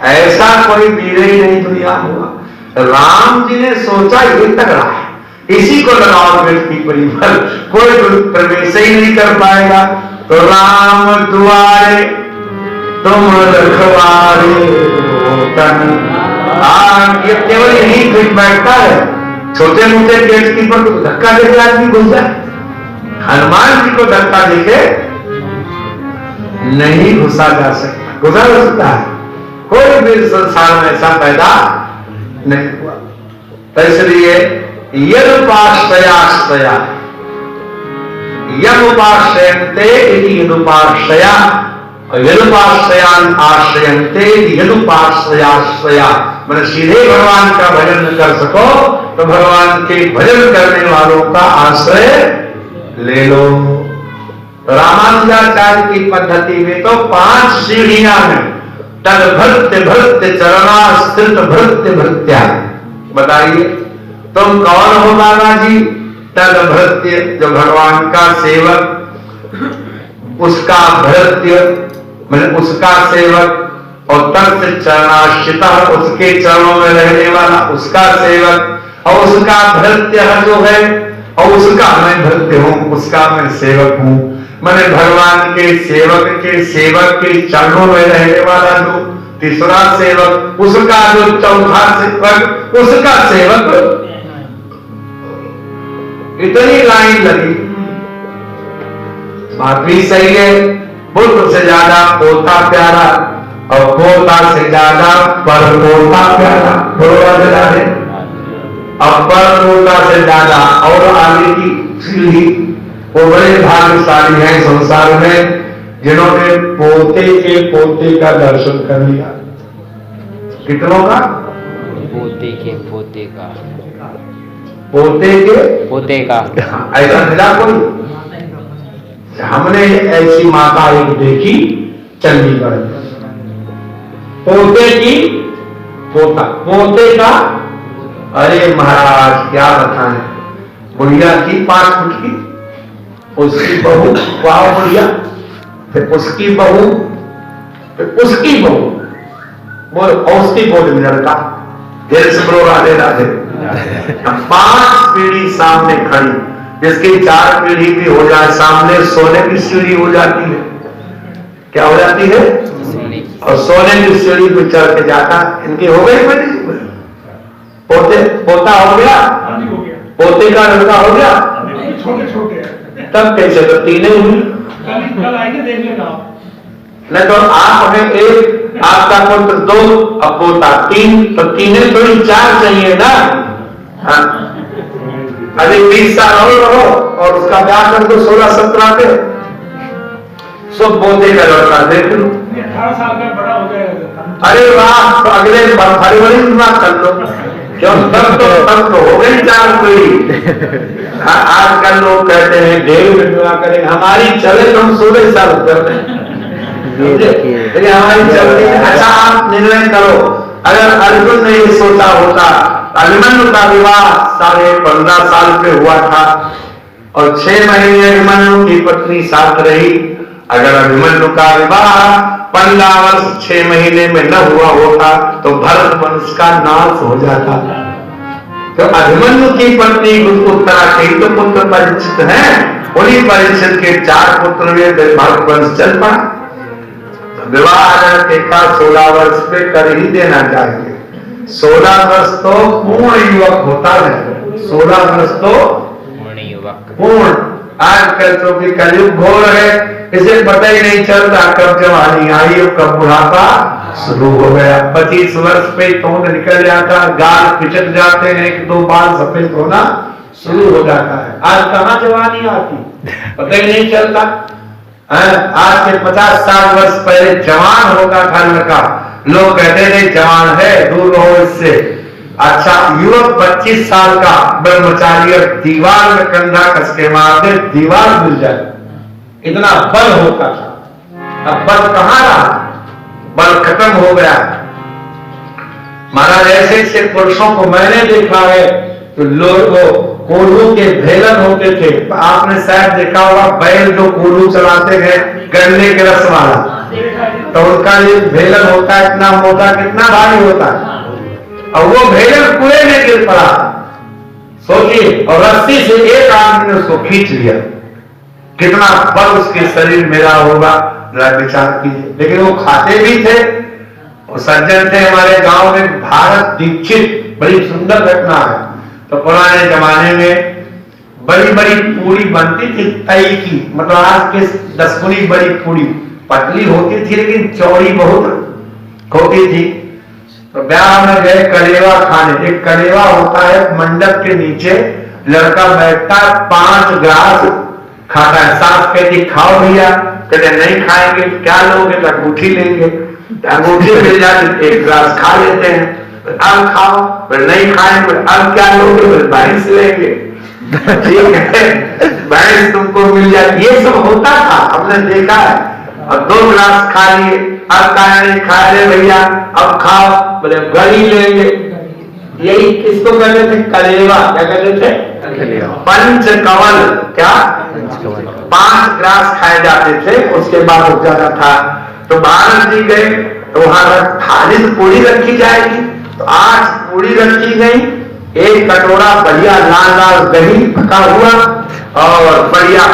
ऐसा कोई वीर ही नहीं दुनिया हुआ। राम जी ने सोचा ये तगड़ा है, इसी को लगाओ व्यक्ति परिवार, कोई प्रवेश ही नहीं कर पाएगा। तो राम दुआरे तुम रखवारे ये केवल यही फिट बैठता है। छोटे मोटे गेट कीपर को धक्का देके आदमी घुस जाए, हनुमान जी को धक्का देके नहीं घुसा जा सकता, घुसा जा सकता है, कोई भी संसार में ऐसा पैदा नहीं हुआ। तो इसलिए यदुपाश्रयाश्रया यमुपाश्रयन्ते इति यदुपाश्रया, यदुपाश्रयान आश्रयन्ते यदुपाश्रयाश्रया, मैंने सीधे भगवान का भजन कर सको तो भगवान के भजन करने वालों का आश्रय ले लो। रामानुजाचार्य की पद्धति में तो 5 सीढ़ियां हैं। तद भृत्य भृत्य चरणास्थित भृत्य भृत्या, बताइए तुम कौन हो बाबा जी? तद भृत्य जो भगवान का सेवक, उसका भृत्य मैंने उसका सेवक, और तत् चरणाश्रित उसके चरणों में रहने वाला उसका सेवक, और उसका भृत्य जो है, और उसका मैं भृत्य हूं, उसका मैं सेवक हूं। मैंने भगवान के सेवक के चरणों में रहने वाला जो तीसरा सेवक, उसका जो चौथा सेवक, उसका सेवक। इतनी लाइन लगी, बात भी सही है। पुत्र से ज्यादा पोता प्यारा, और पोता से ज्यादा परपोता प्यारा, बोला है। अब परपोता से ज्यादा और आगे की सीढ़ी, वो बड़े भाग्यशाली हैं संसार में जिन्होंने पोते के पोते का दर्शन कर लिया। कितनों का? पोते के पोते का, पोते के पोते का। ऐसा मिला कोई? हमने ऐसी माता एक देखी चंडीगढ़ में, पोते की पोता, पोते का, अरे महाराज क्या बताएं, बुढ़िया थी 5 फुट की, उसकी बहू, वाह बुढ़िया, फिर उसकी बहू, फिर उसकी बहू, बोल उसकी बोल लड़का, दिल से बोलो राधे राधे। 5 पीढ़ी सामने खड़ी, जिसकी 4 पीढ़ी भी हो जाए सामने, सोने की सीढ़ी हो जाती है। क्या हो जाती है? और सोने की सीढ़ी पर चढ़ के जाता, इनकी हो गई बेटी, पोते पोता हो गया, पोते का लड़का हो गया, छोटे छोटे तब कैसे? तो 3 हुई। कल आएंगे देख लेना नहीं तो आप हमें एक, आपका पुत्र 2, अब पोता 3, तो 3 थोड़ी 4 चाहिए ना। हाँ, अरे 20 साल और रहो और उसका ब्याह कर दो 16-17 पे, सब पोते का लड़का देख लो। 18 साल का बड़ा हो जाएगा। अरे वाह, तो अगले फरवरी में बात कर लो, क्यों? तब तो हो गई 4 पीढ़ी। आजकल लोग कहते हैं देव विवाह करें, हमारी चले तो हम 16 साल कर दें, हमारी चलती है। अच्छा आप निर्णय करो, अगर अर्जुन ने ये सोचा होता, अभिमन्यु का विवाह 15.5 साल पे हुआ था और 6 महीने अभिमन्यु की पत्नी साथ रही, अगर अभिमन्यु का विवाह 15 वर्ष 6 महीने में न हुआ होता तो भरत वंश का नाश हो जाता। तो अभिमन्यु की पत्नी उत्तरा के तो पुत्र परीक्षित हैं, उन्हीं परीक्षित के 4 पुत्र हुए, भरत वंश चल पड़ा। विवाह अगर देखा 16 वर्ष पे कर ही देना चाहिए। 16 वर्ष तो पूर्ण युवक होता है, 16 वर्ष तो पूर्ण युवक, पूर्ण। आजकल तो भी कलयुग घोर है, इसे पता ही नहीं चलता कब जवानी आई और कब बुढ़ापा शुरू हो गया। 25 वर्ष पे तोंद निकल जाता, गाल पिचक जाते हैं, 1-2 बाल सफेद होना शुरू हो जाता है। आज कहाँ जवानी आती, पता ही नहीं चलता। आज से 50-60 वर्ष पहले जवान होता था लड़का, लोग कहते थे जवान है, दूर रहो इससे। अच्छा, युवक 25 साल का ब्रह्मचारी दीवार में कंधा कस के मार दे, दीवार मिल जाए, इतना बल होता था। अब बल कहां रहा, बल खत्म हो गया। महाराज ऐसे ऐसे पुरुषों को मैंने देखा है तो लोग कोल्हू के भेलन होते थे। आपने शायद देखा होगा बैल जो कोल्हू चलाते गए गन्ने के रस वाला, तो उनका ये भेलन होता है इतना मोटा, कितना भारी होता है, और वो भेलन कुएं में गिर पड़ा, सोचिए, और रस्सी से एक आदमी ने उसको खींच लिया, कितना बल उसके शरीर मेरा होगा, जरा विचार कीजिए। लेकिन वो खाते भी थे, और सज्जन थे हमारे गांव में भारत दीक्षित, बड़ी सुंदर घटना है। तो पुराने जमाने में बड़ी बड़ी पूरी बनती थी तई की, मतलब आज के 10 गुनी बड़ी पूरी, पतली होती थी लेकिन चौड़ी बहुत होती थी। तो ब्याह में गए कलेवा खाने, एक कलेवा होता है मंडप के नीचे, लड़का बैठता 5 ग्रास खाता है, सास कहती खाओ भैया, कहते नहीं खाएंगे, क्या लोगे, तो अंगूठी लेंगे, अंगूठी मिल जाती 1 ग्रास खा लेते हैं, अब खाओ, फिर नहीं खाएंगे, अब क्या लोगे, फिर भैंस लेंगे, ठीक है, भैंस तुमको मिल जाती, ये सब होता था, हमने देखा है। और 2 ग्लास खा लिए, अब क्या नहीं खा रहे भैया, अब खाओ, बोले गली लेंगे, यही किसको कहते थे, कलेवा, क्या कहते थे, पंचकवल, क्या 5 ग्रास खाए जाते थे, उसके बाद हो जाता था। तो भारत जी गए तो वहां थाली पूरी रखी जाएगी, तो 8 पूरी रखी गई, 1 कटोरा बढ़िया लाल लाल दही पका हुआ, और बढ़िया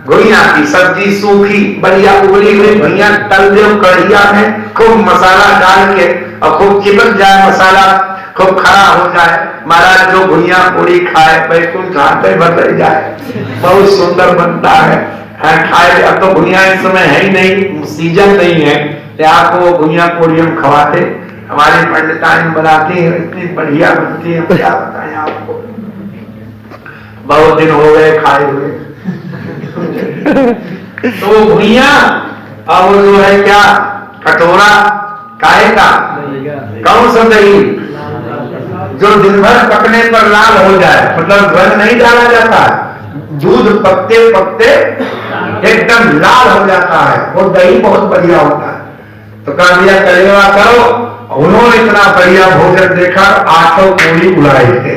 घुइया की सब्जी सूखी बढ़िया उबली हुई घुइया तल दो कढ़िया में, खूब मसाला डाल के, और खूब चिपक जाए मसाला, खूब खड़ा हो जाए, महाराज जो भुइया पूरी खाए बैकुंठ घाटे भर जाए, बहुत सुंदर बनता है खाए। अब तो भुइया इस समय है ही नहीं, सीजन नहीं है, तो आपको भुइया पूरी हम खवाते, हमारी पंडिताएं बनाती है, इतनी बढ़िया बनती है, क्या बताएं आपको, बहुत दिन हो गए खाए हुए। तो भुइया और जो है क्या कटोरा काहे का, कौन सा दही जो दिन भर पकने पर लाल हो जाए, मतलब रंग नहीं डाला जाता, दूध पकते पकते एकदम लाल हो जाता है, वो दही बहुत बढ़िया होता है। तो कहा दिया कलेवा करो, उन्होंने इतना बढ़िया भोजन देखा, 8 पूरी उड़ाई थे।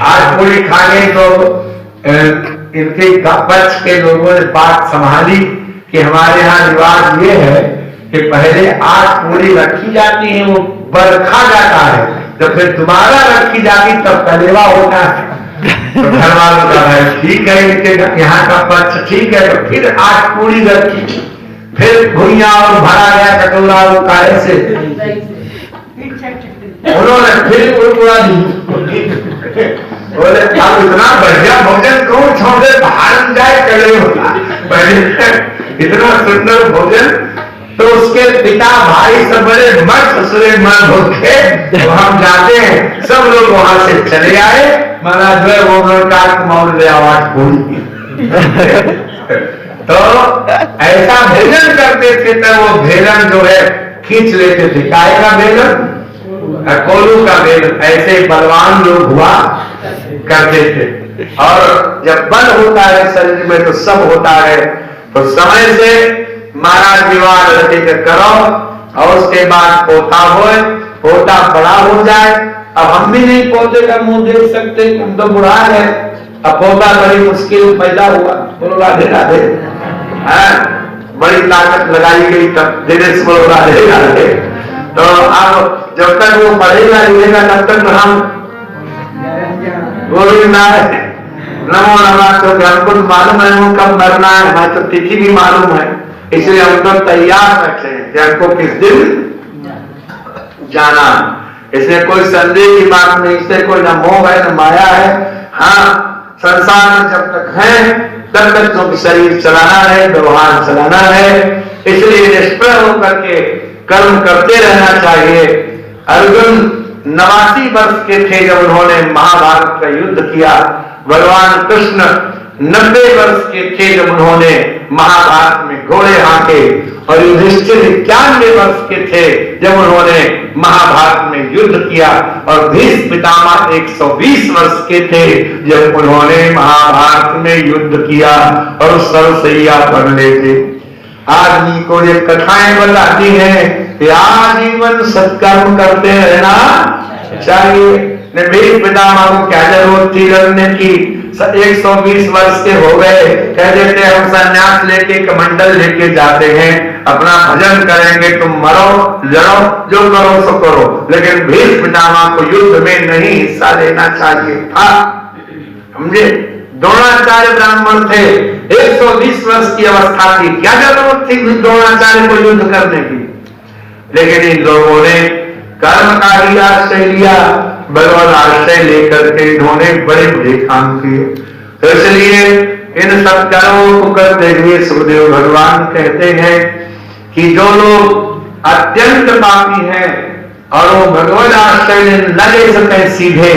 8 पूरी खा गए तो इनके पक्ष के लोगों ने बात संभाली कि हमारे यहाँ रिवाज ये है कि पहले 8 पूरी रखी जाती है, वो बरखा जाता है, तो फिर दोबारा रखी जाती तब कलेवा होता है। तो घर वालों का है ठीक है, इनके यहाँ का पक्ष ठीक है, तो फिर 8 पूरी रखी, फिर भुइया और भरा गया कटोरा और काहे से, उन्होंने फिर उड़ा दी, बोले अब इतना बढ़िया भोजन कौन छोड़े, बाहर जाए कले होता, पहले इतना सुंदर भोजन। तो उसके पिता भाई सब बड़े मस्त सुलेमान होके, तो हम जाते हैं, सब लोग वहां से चले आए, महाराज जो है वो काट ले आवाज पूरी। तो ऐसा भेजन करते थे, तो वो भेजन जो है खींच लेते थे, काय का भेजन, कोलू का भेजन, ऐसे बलवान लोग हुआ करते थे। और जब बल होता है शरीर में तो सब होता है। तो समय से महाराज विवाह लड़के करो, और उसके बाद पोता हो, पोता बड़ा हो जाए। अब हम भी नहीं पोते का मुंह देख सकते, हम तो बुढ़ा है, अब पोता बड़ी मुश्किल पैदा हुआ, बोलो राधे राधे, बड़ी ताकत लगाई गई तब दिनेश बोलो राधे राधे। तो अब जब तक वो पढ़ेगा लिखेगा तब तक हम गोविंद नमो नमः, तो हमको तो मालूम है वो कब मरना है, हमें तो तिथि भी मालूम है, इसलिए हम तो तैयार रखे हैं कि हमको किस दिन जाना। इसलिए कोई संदेह की बात नहीं, इससे कोई न मोह है न माया है। हाँ, संसार में जब तक है तब तक तो शरीर चलाना है, व्यवहार चलाना है, इसलिए निष्प्रह होकर के कर्म करते रहना चाहिए। अर्जुन 89 वर्ष के थे जब उन्होंने महाभारत का युद्ध किया, भगवान कृष्ण 90 वर्ष के थे जब उन्होंने महाभारत में घोड़े हाँके, और युधिष्ठिर 91 वर्ष के थे जब उन्होंने महाभारत में युद्ध किया, और भीष्म पितामह 120 वर्ष के थे जब उन्होंने महाभारत में युद्ध किया और सरसैया पर लेते। आदमी को ये कथाएं बताती हैं कि आजीवन सत्कर्म करते रहना चाहिए। भीष्म पितामह को क्या जरूरत थी लड़ने की? 120 वर्ष के हो गए, कह देते हम संन्यास लेके कमंडल लेके जाते हैं, अपना भजन करेंगे, तुम मरो लड़ो जो करो सो करो, लेकिन भीष्म पितामह को युद्ध में नहीं हिस्सा लेना चाहिए था। समझे? द्रोणाचार्य ब्राह्मण थे, 120 वर्ष की अवस्था थी, क्या जरूरत थी द्रोणाचार्य को युद्ध करने की? लेकिन इन लोगों ने कर्म का ही आश्रय लिया, भगवान आश्रय लेकर के इन्होंने बड़े बड़े काम किए। तो इसलिए इन सब कर्मों को करते हुए सुखदेव भगवान कहते हैं कि जो लोग अत्यंत पापी हैं और वो भगवान आश्रय न ले सके सीधे,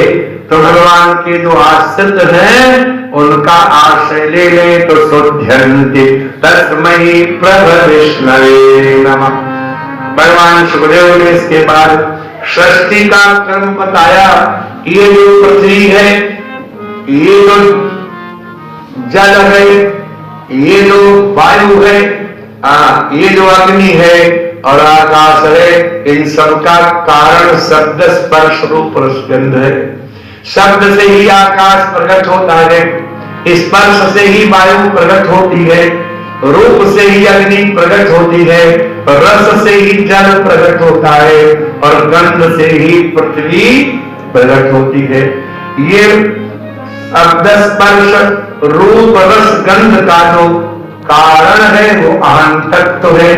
तो भगवान के जो आश्रित हैं उनका आश्रय ले ले तो सुध्यन्ति तस्मै प्रभ विष्णवे नमः। भगवान सुखदेव ने इसके बाद सृष्टि का क्रम बताया कि ये जो पृथ्वी है, ये जो जल है, ये जो वायु है, ये जो अग्नि है और आकाश है, इन सब का कारण शब्द स्पर्श रूप रसगंध है। शब्द से ही आकाश प्रकट होता है, स्पर्श से ही वायु प्रकट होती है, रूप से ही अग्नि प्रकट होती है, रस से ही जल प्रकट होता है और गंध से ही पृथ्वी प्रकट होती है। ये शब्द स्पर्श रूप रस गंध का जो कारण है वो अहं तत्व है,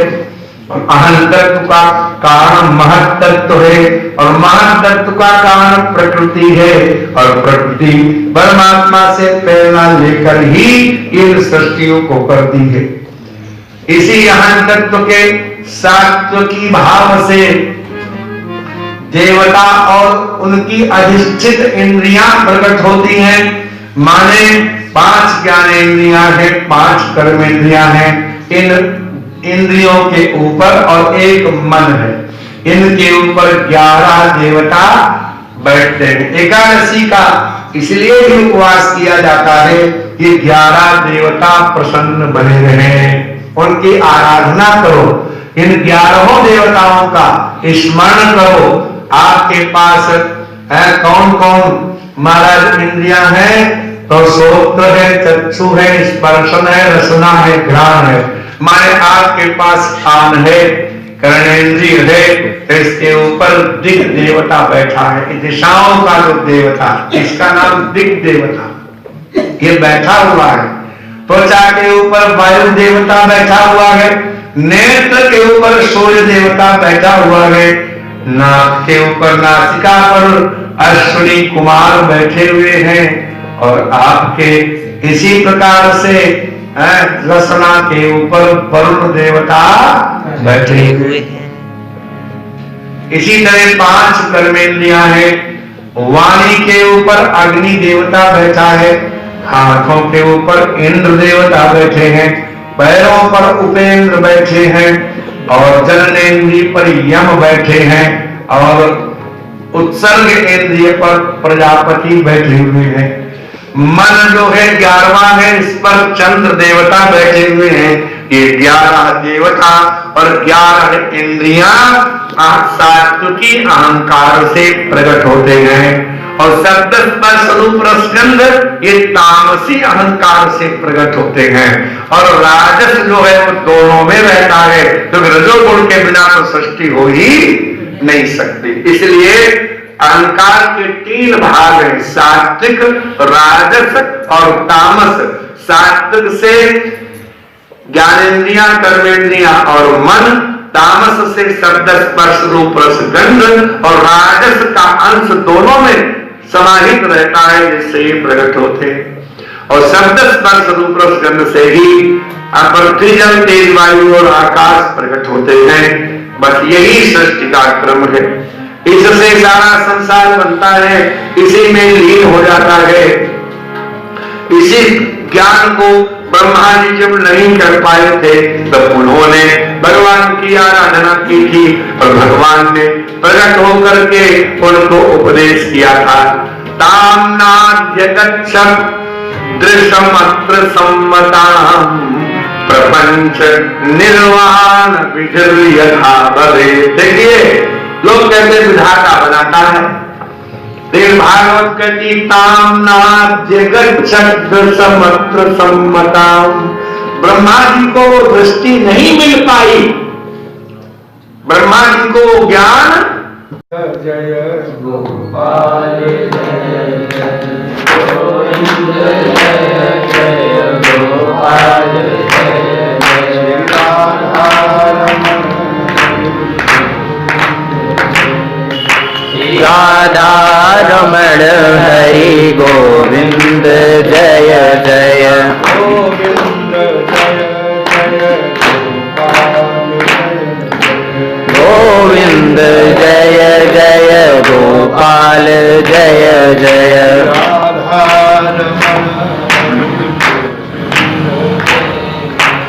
अहं तत्व का कारण महत् तत्व है और महत् तत्व का कारण प्रकृति है और प्रकृति परमात्मा से प्रेरणा लेकर ही इन सृष्टियों को करती है। इसी अहं तत्व के सात्विकी भाव से देवता और उनकी अधिष्ठित इंद्रियां प्रकट होती हैं। माने 5 ज्ञानेंद्रियां हैं, 5 कर्मेंद्रियां हैं, इन इंद्रियों के ऊपर और एक मन है, इनके ऊपर 11 देवता बैठते हैं। एकादशी का इसलिए भी उपवास किया जाता है कि 11 देवता प्रसन्न बने रहें, उनकी आराधना करो, इन 11 देवताओं का स्मरण करो। आपके पास है कौन कौन महाराज इंद्रियां हैं? तो श्रोत्र है, चक्षु है, स्पर्शन है, रसना है, घ्राण है। माने आपके पास कान है, कर्णेंद्रिय है, तो इसके ऊपर दिक् देवता बैठा है, दिशाओं का जो देवता, इसका नाम दिक् देवता, ये बैठा हुआ है। त्वचा के ऊपर वायु देवता बैठा हुआ है, नेत्र के ऊपर सूर्य देवता बैठा हुआ है, नाक के ऊपर नासिका पर अश्विनी कुमार बैठे हुए हैं और आपके इसी प्रकार से रसना के ऊपर वरुण देवता बैठे हुए हैं। इसी तरह 5 कर्मेंद्रियां हैं, वाणी के ऊपर अग्नि देवता बैठा है, हाथों के ऊपर इंद्र देवता बैठे हैं, पैरों पर उपेंद्र बैठे हैं और जननेन्द्रिय पर यम बैठे हैं और उत्सर्ग इंद्रिय पर प्रजापति बैठे हुए हैं। मन जो है 11वां है, इस पर चंद्र देवता बैठे हुए हैं। ये 11 देवता और 11 इंद्रियां सात्विकी अहंकार से प्रकट होते हैं और शब्द स्पर्श रूप रसगंध ये तामसी अहंकार से प्रकट होते हैं और राजस जो है वो दोनों में रहता है, तो रजोगुण के बिना तो सृष्टि हो ही नहीं सकती। इसलिए अहंकार के 3 भाग हैं, सात्विक, राजस और तामस। सात्विक से ज्ञानेंद्रियां, कर्मेंद्रियां और मन, तामस से शब्द स्पर्श रूप रस गंध और राजस का अंश दोनों में समाहित रहता है, जिससे ये प्रकट होते और शब्द स्पर्श रूप रस गंध से ही पृथ्वी जल तेज वायु और आकाश प्रकट होते हैं। बस यही सृष्टि का क्रम है, इससे सारा संसार बनता है, इसी में लीन हो जाता है। इसी ज्ञान को ब्रह्मा जी जब नहीं कर पाए थे तब उन्होंने भगवान की आराधना की थी और भगवान ने प्रकट होकर के उनको उपदेश किया था। तामनाद्यगच्छत् दृश्यमत्र सम्मताम् प्रपंच निर्वाण विधि यथा भवे। देखिए लोग कहते विधाता बनाता है, देव भागवत कहती ताम नाद्य गच्छद् समत्र सम्मताम। ब्रह्मा जी को दृष्टि नहीं मिल पाई, ब्रह्मा जी को ज्ञान जय गोपाल जय गोविंद जय जय गोपाल जय राधा रमण हरि गोविंद जय जय गोविंद जय जय गोविंद जय जय गोपाल जय जय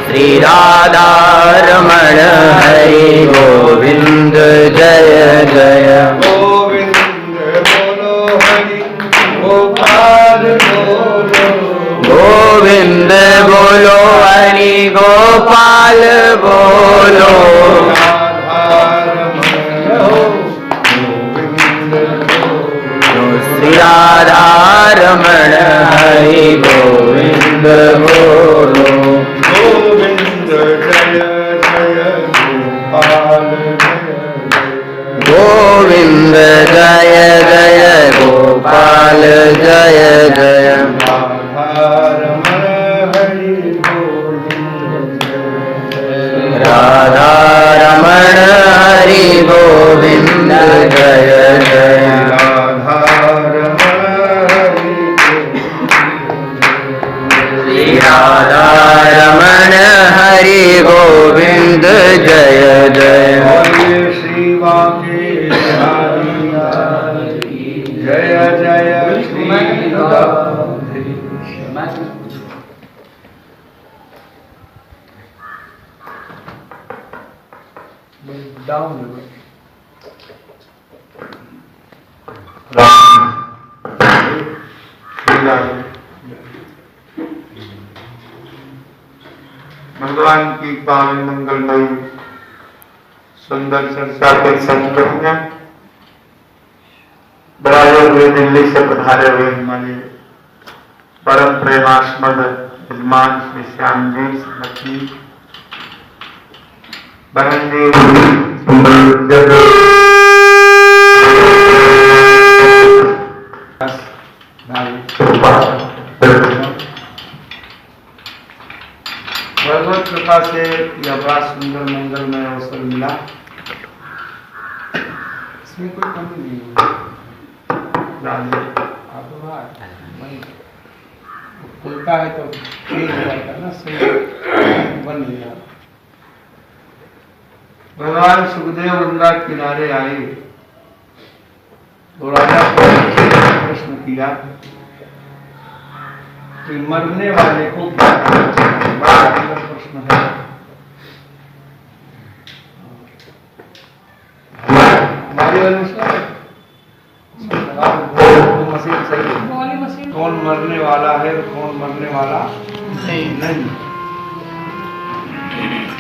श्री राधा रमण हरि गोविंद जय जय गोविंद बोलो हरि गोपाल बोलो गोविंद बोलो हरि गोपाल बोलो श्री राधा रमण हरि गोविंद बोलो गोविंद जय जय गोपाल गोविंद जय जय गोपाल जय जय राधा रमण हरि गोविंद जय जय श्री राधा रमण हरि गोविंद जय जय श्री वाके जय जय श्री भगवान की पावन मंगलमयी सुंदर चर्चा के संगम में बराबर हुए दिल्ली से पधारे हुए हमारे परम प्रेमास्पद यजमान श्री श्याम जी श्रीमती बहन भगवत कृपा से यह बड़ा सुंदर मंगलमय अवसर मिला। इसमें कोई कमी नहीं है, खुलता है तो ठीक जाता ना, सही बन गया। भगवान सुखदेव गंगा किनारे आए तो राजा प्रश्न किया कि मरने वाले को क्या प्रश्न है। मशीन सही, कौन मरने वाला है और कौन मरने वाला नहीं।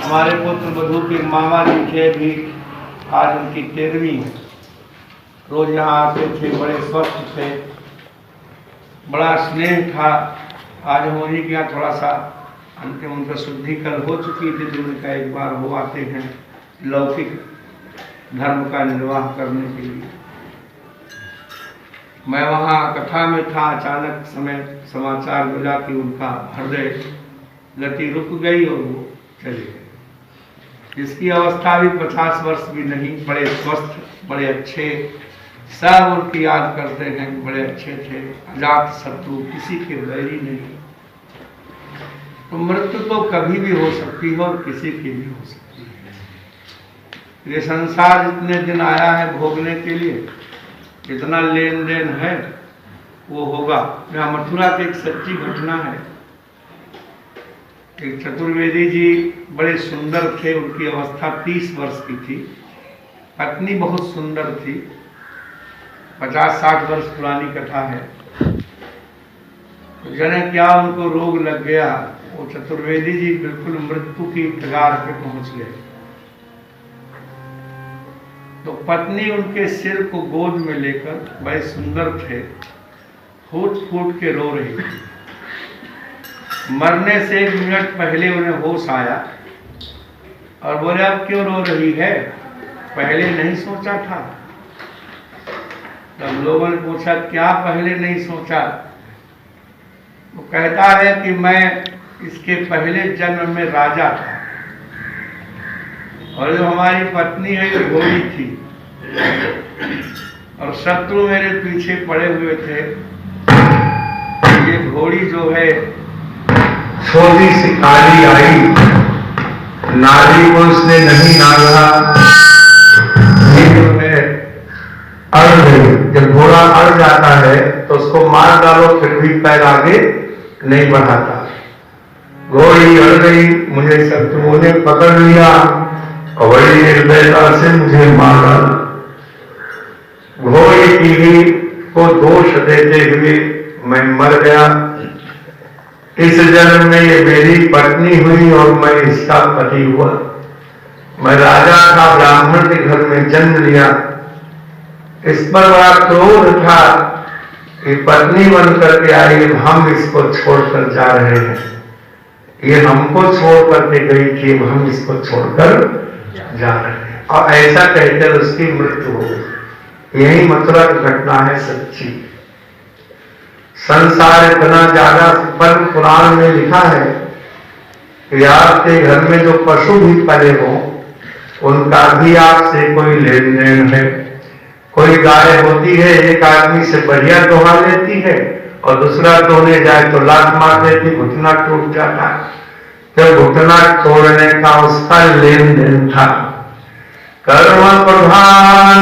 हमारे पुत्र बधू के मामा जी थे भी, आज उनकी 13वीं है। रोज यहाँ आते थे, बड़े स्वस्थ थे, बड़ा स्नेह था। आज होली के यहाँ थोड़ा सा अंतिम उनका शुद्धि कल हो चुकी थी, जो उनका एक बार हो आते हैं लौकिक धर्म का निर्वाह करने के लिए। मैं वहाँ कथा में था, अचानक समय समाचार मिला कि उनका हृदय गति रुक गई और वो चले गए। इसकी अवस्था भी 50 वर्ष भी नहीं, बड़े स्वस्थ, बड़े अच्छे, सब उनकी याद करते हैं, बड़े अच्छे थे, अजात शत्रु, किसी के वैरी नहीं। तो मृत्यु तो कभी भी हो सकती है और किसी की भी हो सकती है। ये संसार जितने दिन आया है भोगने के लिए, जितना लेन देन है वो होगा। यहाँ मथुरा की एक सच्ची घटना है। एक चतुर्वेदी जी बड़े सुंदर थे, उनकी अवस्था 30 वर्ष की थी, पत्नी बहुत सुंदर थी, 50-60 वर्ष पुरानी कथा है। तो जने क्या उनको रोग लग गया, वो चतुर्वेदी जी बिल्कुल मृत्यु की कगार पे पहुंच गए। तो पत्नी उनके सिर को गोद में लेकर, बड़े सुंदर थे, फूट फूट के रो रही थी। मरने से 1 मिनट पहले उन्हें होश आया और बोले अब क्यों रो रही है, पहले नहीं सोचा था? तब लोगों ने पूछा क्या पहले नहीं सोचा? वो कहता है कि मैं इसके पहले जन्म में राजा था और जो हमारी पत्नी है ये घोड़ी थी और शत्रु मेरे पीछे पड़े हुए थे। ये घोड़ी जो है छोटी सी काली आई, नारी को उसने नहीं नागा, ये जो है अड़ गई। जब घोड़ा अड़ जाता है तो उसको मार डालो फिर भी पैर आगे नहीं बढ़ाता। घोड़ी अड़ गई, मुझे शत्रुओं ने पकड़ लिया और बड़ी निर्दयता से मुझे मार डाला। घोड़ी की ही को दोष देते हुए मैं मर गया। इस जन्म में ये मेरी पत्नी हुई और मैं इसका पति हुआ। मैं राजा था, ब्राह्मण के घर में जन्म लिया। इस पर बड़ा क्रोध था कि पत्नी बनकर के आई, हम इसको छोड़कर जा रहे हैं। ये हमको छोड़ करके गई थी, हम इसको छोड़कर जा रहे हैं। और ऐसा कहकर उसकी मृत्यु हो गई। यही मथुरा की घटना है सच्ची। संसार इतना ज्यादा, पर पुराण में लिखा है कि आपके घर में जो पशु भी पले हो उनका भी आपसे कोई लेन देन है। कोई गाय होती है, एक आदमी से बढ़िया दोहा लेती है और दूसरा दोहने जाए तो लात मार देती, घुटना टूट जाता। तो घुटना तोड़ने का उसका लेन देन था। कर्म प्रधान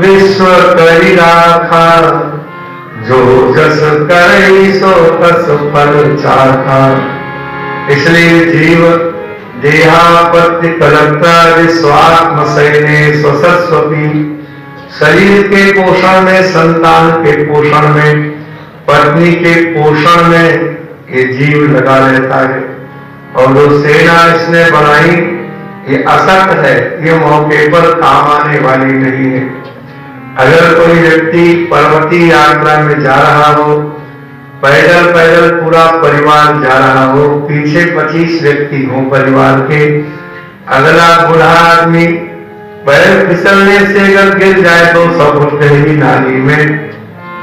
विश्व करी राखा, जो जस करे सो तस फल चाखा। इसलिए जीव देहापत्ति कलत्ता स्वात्म सैने स्वसस्वती। शरीर के पोषण में, संतान के पोषण में, पत्नी के पोषण में ये जीव लगा रहता है। और जो सेना इसने बनाई ये असत है, ये मौके पर काम आने वाली नहीं है। अगर कोई व्यक्ति पर्वतीय यात्रा में जा रहा हो, पैदल पैदल पूरा परिवार जा रहा हो, पीछे 25 व्यक्ति हो परिवार के, अगला बूढ़ा आदमी पैर फिसलने से अगर गिर जाए तो सब उठते ही नाली में,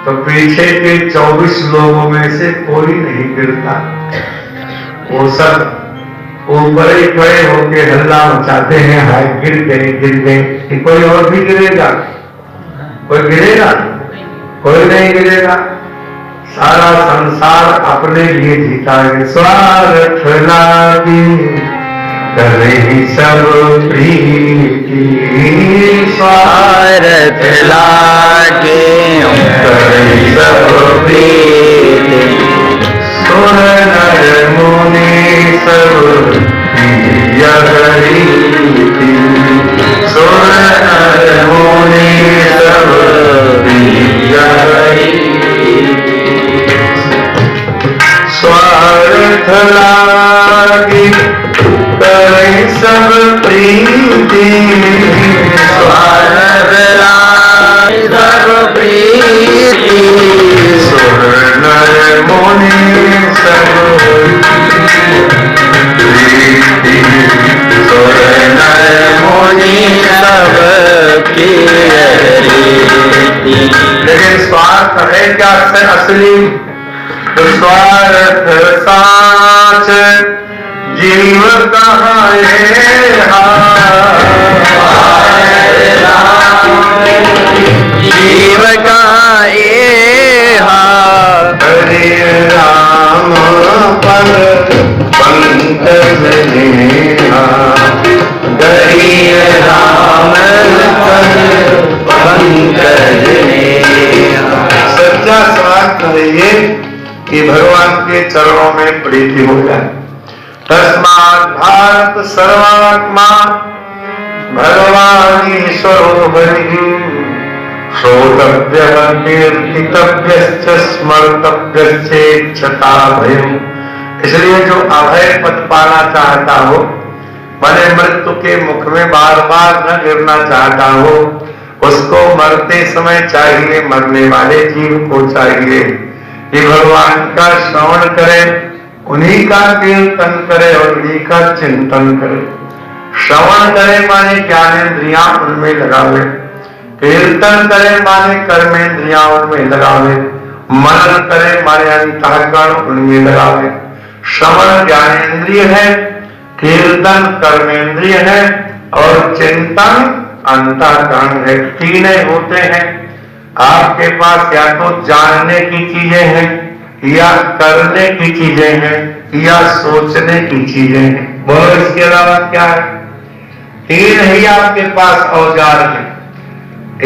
तो पीछे के 24 लोगों में से कोई नहीं गिरता। वो सब ऊपर ही खड़े होके हल्ला मचाते हैं, हाय गिर गए गिर गए। कि कोई और भी गिरेगा? कोई गिरेगा? कोई नहीं गिरेगा। सारा संसार अपने लिए जीता है। स्वार्थ लागी करे सब प्रीति, स्वार्थ लागे करे सब प्रीति। सुर नर मुनि सब प्रिय रीति, सुर नर मुनि सब प्रिय रीति। स्वार्थ लागी करे सब प्रीति, स्वार्थ लागे सब प्रीति। सुर नर मुनि सब प्रीति, सुर नर मुनि सब प्रिय रीति। लेकिन स्वार्थ है क्या से असली? तो स्वार्थ साच जीव कहाँ जीव का हरे राम पद पंकज नेहा, हरि राम पद पंकज नेहा। सच्चा स्वार्थ है ये कि भगवान के चरणों में प्रीति हो जाए। तस्मात् भारत सर्वात्मा भगवान ईश्वरो हरि, श्रोतव्य कीर्तितव्य स्मर्तव्य भयम् इसलिए जो अभय पद पाना चाहता हो, माने मृत्यु के मुख में बार बार न गिरना चाहता हो, उसको मरते समय चाहिए, मरने वाले जीव को चाहिए कि भगवान का श्रवण करे, उन्हीं का कीर्तन करे और उन्हीं का चिंतन करे। श्रवण करे माने ज्ञानेंद्रियां उनमें लगावे, कीर्तन करे माने कर्मेंद्रियां उनमें लगावे, मनन करे माने अंतःकरण उनमें लगावे। श्रवण ज्ञानेंद्रिय है, कीर्तन कर्मेंद्रिय है और चिंतन अंतःकरण है। तीनों होते हैं। आपके पास या तो जानने की चीजें हैं, या करने की चीजें हैं, या सोचने की चीजें हैं। बोलो इसके अलावा क्या है? तीन ही आपके पास औजार हैं।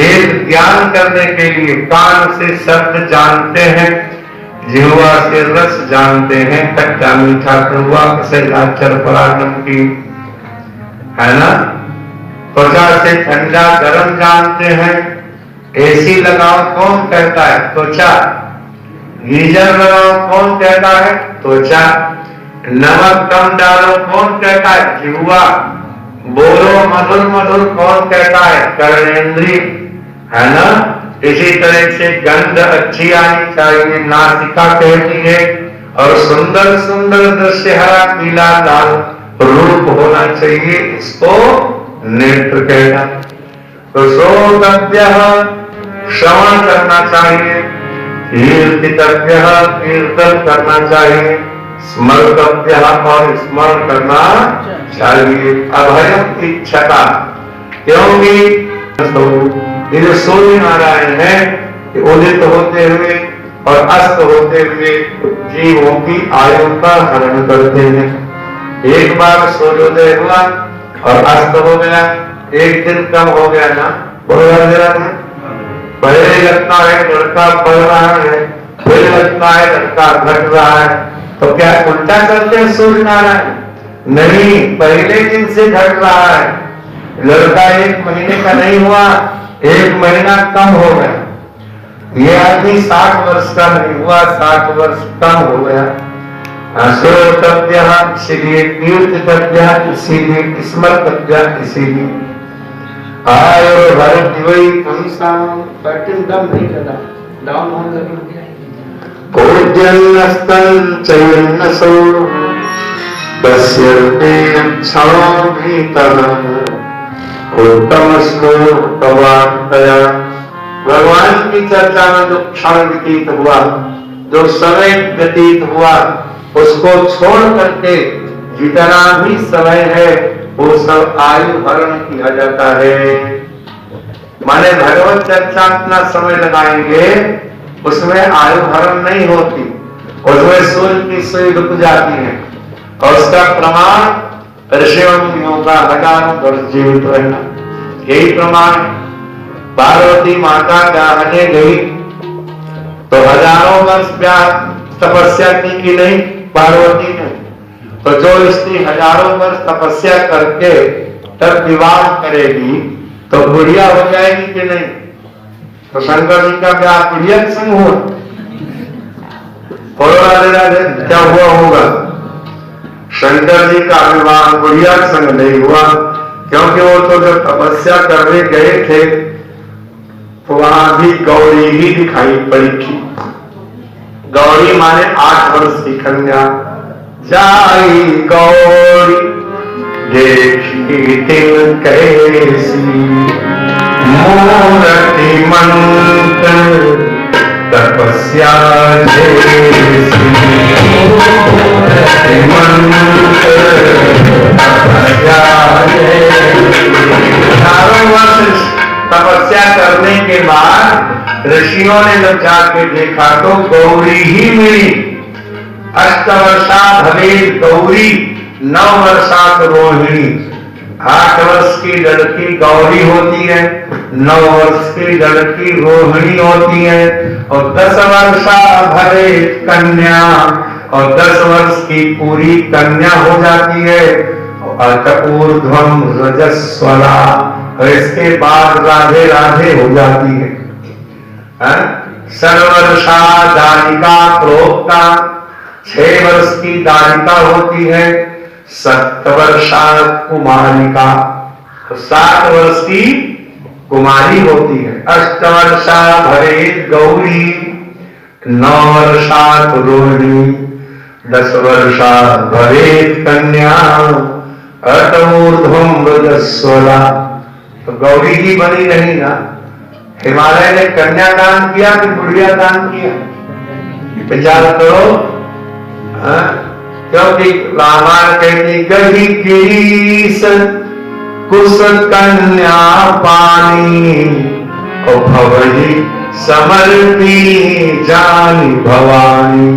एक ज्ञान करने के लिए कान से शब्द जानते हैं, जिह्वा से रस जानते हैं, खट्टा मीठा कड़वा कसैलाचर बड़ा नमकीन, है ना। त्वचा से ठंडा गर्म जानते हैं। एसी लगाओ कौन कहता है? त्वचा। गीजर लगाओ कौन कहता है? त्वचा। नमक कम डालो कौन कहता है? जिह्वा। बोलो मधुर मधुर कौन कहता है? कर्णेंद्रिय, है ना। इसी तरह से गंध अच्छी आनी चाहिए, नासिका कहती है, और सुंदर सुंदर दृश्य हरा पीला लाल रूप होना चाहिए, इसको नेत्र कहना। तो श्रोतव्य श्रवण करना चाहिए, कीर्तितव्य कीर्तन करना चाहिए, स्मर्तव्य और स्मरण करना चाहिए। अभयम इच्छता, क्योंकि ये जो सूर्य नारायण है, उदित होते हुए और अस्त होते हुए जीवों की आयु का हरण करते हैं। एक बार सूर्योदय हुआ और अस्त हो गया, एक दिन कम हो गया ना, पहले लगता है लड़का बढ़ रहा है, फिर लगता है लड़का घट रहा है, तो क्या उल्टा चलते हैं सूर्य नारायण? नहीं, पहले दिन से घट रहा है। लड़का 1 महीने का नहीं हुआ, 1 महीना कम हो गया। ये आदमी 60 वर्ष का नहीं हुआ, 60 वर्ष कम हो गया। श्रोतव्य इसीलिए, कीर्तितव्य इसीलिए, स्मर्तव्य इसीलिए। आयो भरत वही पैटर्न दम नहीं करना, डाउन होने लगे। कोद्यन्नस्तन चयन्नसो तस्यर्ते क्षणो भीतः उत्तम श्लोकवाक्तया। भगवान की चर्चा में जो क्षण व्यतीत हुआ, जो समय व्यतीत हुआ, उसको छोड़ करके जितना भी समय है वो सब आयु हरण किया जाता है। माने भगवत चर्चा इतना समय लगाएंगे, उसमें आयु हरण नहीं होती, उसमें सूर्य की सुई रुक जाती है। और उसका प्रमाण ऋषियों का हजारों वर्ष जीवित रहना, यही प्रमाण। पार्वती माता गाने गई तो हजारों वर्ष तपस्या की कि नहीं पार्वती ने? तो जो स्त्री हजारों वर्ष तपस्या करके तब विवाह करेगी तो बुढ़िया हो जाएगी कि नहीं? तो शंकर जी का ब्याह बुढ़िया के संग हुआ? क्या हुआ होगा? शंकर जी का विवाह बुढ़िया के संग नहीं हुआ, क्योंकि वो तो जब तपस्या करने गए थे तो वहां भी गौरी ही दिखाई पड़ी थी। गौरी माने 8 वर्ष की कन्या। जाई गौरी देखी तिल कैसी, मूर्ति मंत्र तपस्या जैसी, मूर्ति मंत्र तपस्या जैसी। 18 वर्ष तपस्या करने के बाद ऋषियों ने जब जाके देखा तो गौरी ही मिली। 8 वर्षा भवेद गौरी, 9 वर्षा रोहिणी। 8 वर्ष की लड़की गौरी होती है, 9 वर्ष की लड़की रोहिणी होती है, और 10 वर्षा भवेद कन्या, और 10 वर्ष की पूरी कन्या हो जाती है। ऊर्ध्वम रजस्वला, और इसके बाद राधे राधे हो जाती है। सर्वर्षा दानिका प्रोक्ता, 6 वर्ष की दारिका होती है, 7 वर्षा कुमारिका, 7 वर्ष की कुमारी होती है। 8 वर्षा भवेत् गौरी, 9 वर्षा रोहिणी, 10 वर्षा भवेत् कन्या, 8 ऊर्ध्वं वृद्धस्वला। तो गौरी की बनी नहीं ना। हिमालय ने कन्या दान किया कि बुढ़िया दान किया? विचार करो। क्योंकि रामायण कहती गही गिरीश कुश कन्या पानी, और भवजी समर्पी जानी भवानी।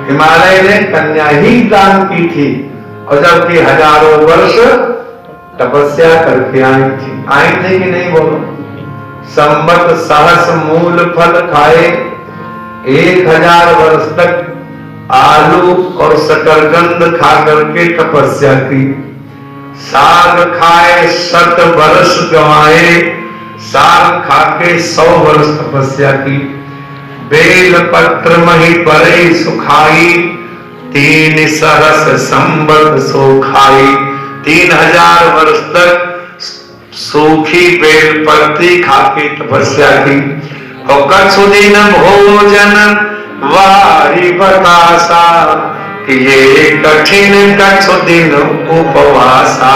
हिमालय ने कन्या ही दान की थी, और जबकि हजारों वर्ष तपस्या करके आई थी कि नहीं? बोलो। संवत सहस मूल फल खाए, 1000 वर्ष तक आलू और शकरकंद खा करके तपस्या की। साग खाए 100 वर्ष गंवाए, साग खा के 100 वर्ष तपस्या की। बेल पत्र मही परे सुखाई, 3 सहस संवत सो खाई। 3000 वर्ष तक सूखी बेल पत्ती खा के तपस्या की। और कछु दिन भोजन वारी बतासा, कि ये कठिन कछु दिन उपवासा।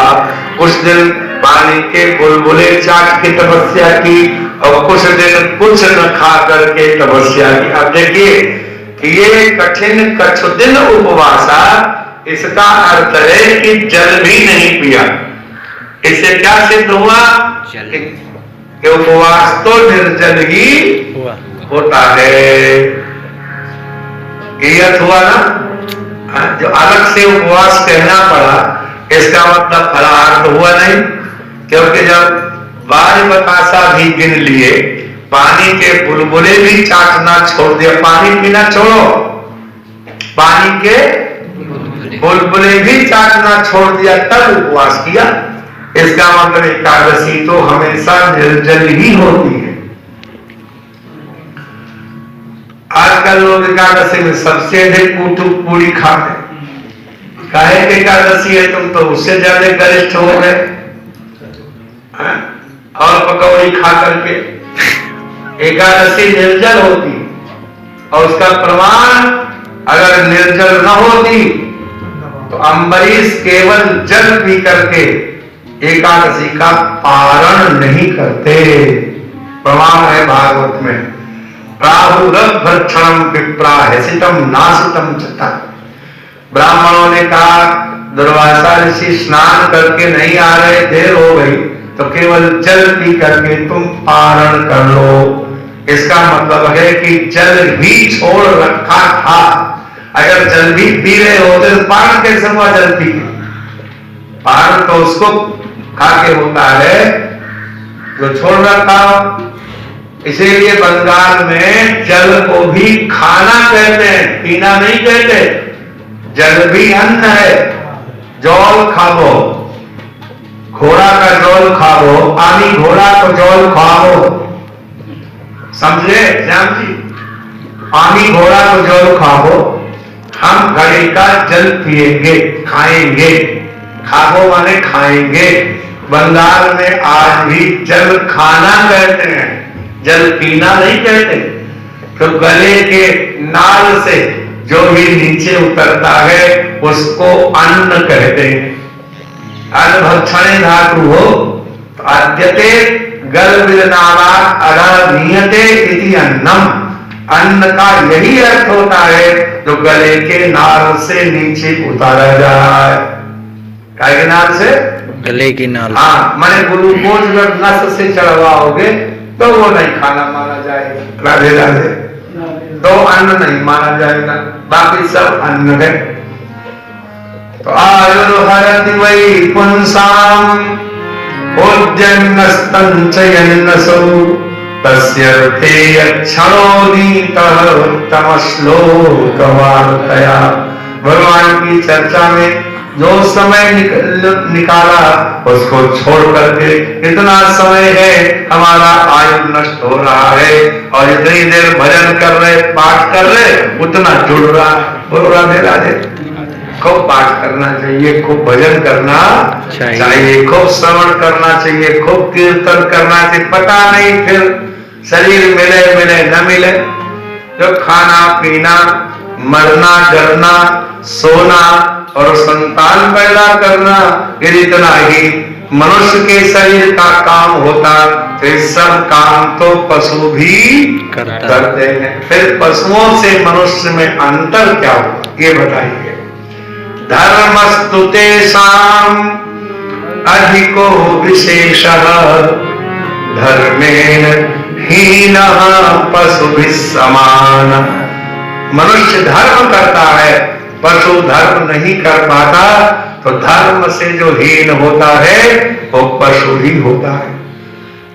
कुछ दिन पानी के बुलबुले चाट के तपस्या की, और कुछ दिन कुछ न खा करके तपस्या की। अब देखिए कि ये कठिन कछु दिन उपवासा, इसका अर्थ है कि जल भी नहीं पिया। इससे क्या सिद्ध हुआ? कि उपवास तो निर्जल ही होता है। क्लियर हुआ ना? जो अलग से उपवास कहना पड़ा, इसका मतलब फलाहार तो हुआ नहीं, क्योंकि जब वारी बतासा भी गिन लिए, पानी के बुलबुले भी चाटना छोड़ दिया, पानी पीना छोड़ो, पानी के बुलबुले भी चाटना छोड़ दिया, तब उपवास किया। इसका मतलब एकादशी तो हमेशा निर्जल ही होती है। आजकल लोग एकादशी में सबसे अधिक पूरी खाते हैं। काहे कि एकादशी है, तुम तो उससे ज्यादा गरिष्ठ हो गए। और पकौड़ी खा करके एकादशी निर्जल होती, और उसका प्रमाण अगर निर्जल न होती तो अम्बरीश केवल जल पी करके एकादशी का पारण नहीं करते। प्रमाण है भागवत में, प्राहुरभक्षणम विप्राहसितम नासितम चता। ब्राह्मणों ने कहा दुर्वासा ऋषि स्नान करके नहीं आ रहे, देर हो गई, तो केवल जल पी करके तुम पारण कर लो। इसका मतलब है कि जल भी छोड़ रखा था। अगर जल भी पी रहे होते तो पारण कैसे हुआ? जल पी के पारण तो उसको खा के होता है जो छोड़ रखा। इसीलिए बंगाल में जल को भी खाना कहते हैं, पीना नहीं कहते। जल भी अन्न है। जौल खाओ, घोड़ा का जौल खाओ, आनी घोड़ा को जौल खाओ, समझे श्याम जी? आनी घोड़ा को जौल खाओ, हम घड़े का जल पिएंगे, खाएंगे। खाओ माने खाएंगे। बंगाल में आज भी जल खाना कहते हैं, जल पीना नहीं कहते। तो गले के नाल से जो भी नीचे उतरता है उसको अन्न कहते हैं। अन्न भक्षणे धातु हो तो अद्यते गल विदनाला अगनीयते इति अन्नम। अन्न का यही अर्थ होता है जो गले के नाल से नीचे उतारा जाए। काय के नाल से? गले की नाल। हाँ, मैंने ग्लूकोज जब नस से चढ़वाओगे तो वो नहीं खाना माना जाएगा। राधे राधे। तो अन्न नहीं माना जाएगा, बाकी सब अन्न है। तो आयुर्हरति वै पुंसाम उद्यन्नस्तंचयन्नसौ तस्यर्थे यच्छणोदीतः तमश्लोकवार्तया। भगवान की चर्चा में जो समय निकाला उसको छोड़ करके इतना समय है हमारा आयु नष्ट हो रहा है, और इतनी देर भजन कर रहे, पाठ पाठ कर रहे उतना जुड़ रहा है। बोलो राधे राधे। खूब पाठ करना चाहिए, खूब भजन करना चाहिए, खूब श्रवण करना चाहिए, खूब कीर्तन करना चाहिए। पता नहीं फिर शरीर मिले मिले न मिले, जो खाना पीना, मरना डरना, सोना और संतान पैदा करना, ये इतना ही मनुष्य के शरीर का काम होता, तो सब काम तो पशु भी करते हैं। फिर पशुओं से मनुष्य में अंतर क्या होगा, ये बताइए। धर्मस्तु तेषां अधिको विशेषः धर्मेण हीनः पशुभिः समानः। मनुष्य धर्म करता है, पशु धर्म नहीं कर पाता, तो धर्म से जो हीन होता है वो पशु ही होता है।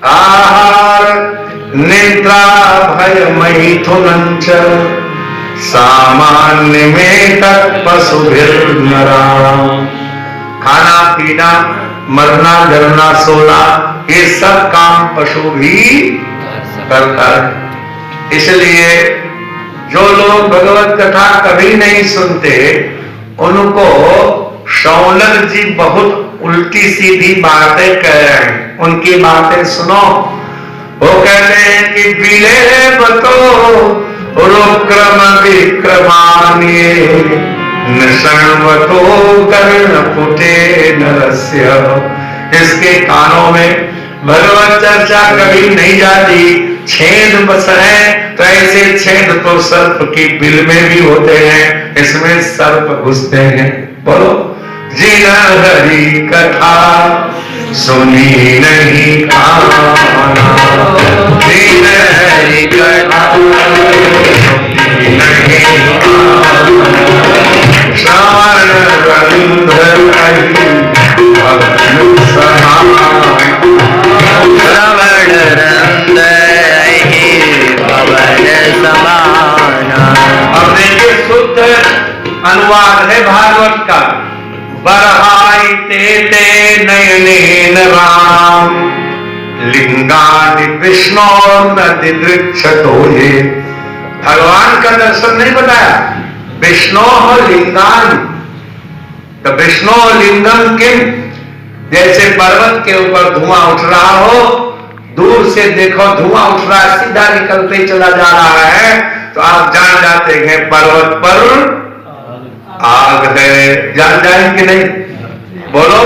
आहार निद्रा भय मैथुनं च सामान्य में तत्पशुभिर्नराणाम्। खाना पीना, मरना डरना, सोना, ये सब काम पशु भी करता है। इसलिए जो लोग भगवत कथा कभी नहीं सुनते, उनको शौनक जी बहुत उल्टी सीधी बातें कह रहे हैं, उनकी बातें सुनो। वो कहते हैं कि विले बतो रुक्रम विक्रमान्ये निशण्वतो कर्णपुटे नरस्य। इसके कानों में भगवत चर्चा कभी नहीं जाती, छेद बस है, तो ऐसे छेद तो सर्प की बिल में भी होते हैं, इसमें सर्प घुसते हैं। बोलो, जिन हरि कथा सुनी नहीं काना, जिन हरि कथा सुनी नहीं काना, श्रवण रंध्र भवन समान, श्रवण रंध्र भवन समान। अब देखिए शुद्ध अनुवाद है भागवत का। बरहाई ते नयनेन राम लिंगानि विष्णु न दिदृक्षतो ये। भगवान का दर्शन नहीं बताया, विष्णु लिंगानि। तो विष्णु लिंगम किम, जैसे पर्वत के ऊपर धुआं उठ रहा हो, दूर से देखो धुआं उठ रहा है, सीधा निकलते चला जा रहा है, तो आप जान जाते हैं पर्वत पर आग है। जान जाए कि नहीं, बोलो।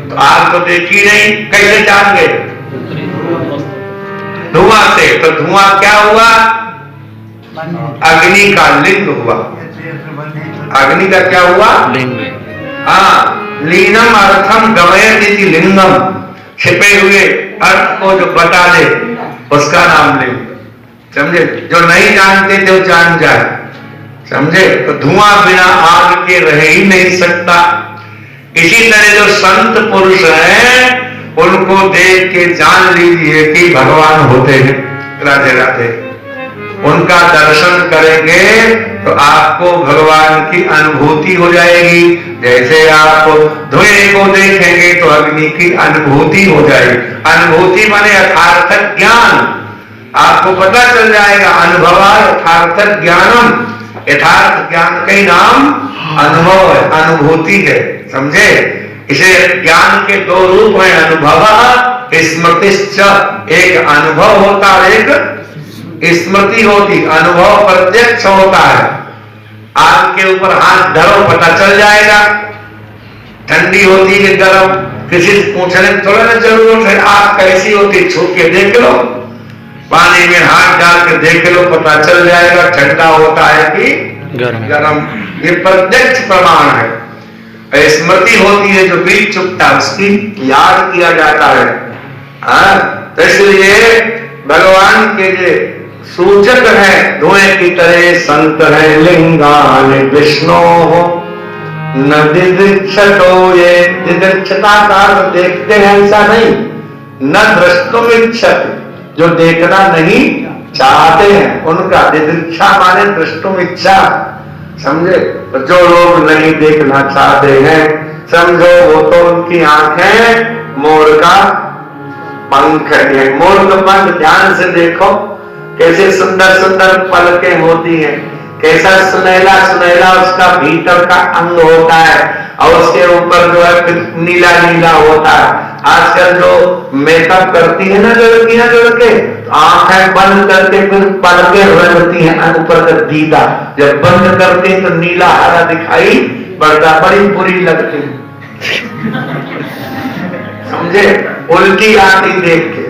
तो आग तो देखी नहीं, कैसे जान गए? धुआं से। तो धुआं क्या हुआ? अग्नि का लिंग हुआ। अग्नि का क्या हुआ? लिंग। हाँ, लीनम अर्थम गमयति लिंगम, छिपे हुए अर्थ को जो बता दे उसका नाम लिंग। समझे? जो नहीं जानते थे वो जान जाए। समझे? तो धुआं बिना आग के रह ही नहीं सकता। इसी तरह जो संत पुरुष हैं, उनको देख के जान लीजिए कि भगवान होते हैं। राधे राधे। उनका दर्शन करेंगे तो आपको भगवान की अनुभूति हो जाएगी। जैसे आप धुएं को देखेंगे तो अग्नि की अनुभूति हो जाएगी। अनुभूति माने यथार्थ ज्ञान, आपको पता चल जाएगा। अनुभव यथार्थ ज्ञानम, यथार्थ ज्ञान का ही नाम अनुभव है, अनुभूति है। समझे? इसे ज्ञान के दो रूप हैं, अनुभव स्मृतिश्च। एक अनुभव होता है, एक स्मृति होती। अनुभव प्रत्यक्ष होता है। आग के ऊपर हाथ धरो, पता चल जाएगा ठंडी होती है गर्म, किसी से पूछने थोड़ा ना जरूरत है। आग कैसी होती, छू के देख लो, पानी में हाथ डाल के देख लो, पता चल जाएगा ठंडा होता है कि गर्म। ये प्रत्यक्ष प्रमाण है। स्मृति होती है जो बीत चुकता, उसकी याद किया जाता है। तो इसलिए भगवान के जो सूचक है धुएं की तरह संत है। लिंगान विष्णु न दिदृक्षतो ये, दिदृक्षता का देखते हैं ऐसा नहीं, न द्रष्टुम इच्छति, जो देखना नहीं चाहते हैं उनका। दिदृक्षा माने दृष्टुम इच्छा। समझे? जो लोग नहीं देखना चाहते हैं, समझो वो तो उनकी आंखें मोर का पंख है। मोर का पंख ध्यान से देखो, कैसे सुंदर सुंदर पलकें होती हैं, कैसा सुनहला सुनहला उसका भीतर का अंग होता है, और उसके ऊपर जो है फिर नीला नीला होता है। आजकल जो मेकअप करती है ना लड़कियां, लड़के आंखें बंद करके फिर पलकें रंगती हैं ऊपर का दीदा, जब बंद करते हैं तो नीला हरा दिखाई पड़ता, बड़ी बुरी लगती समझे, उल्टी आती देख के।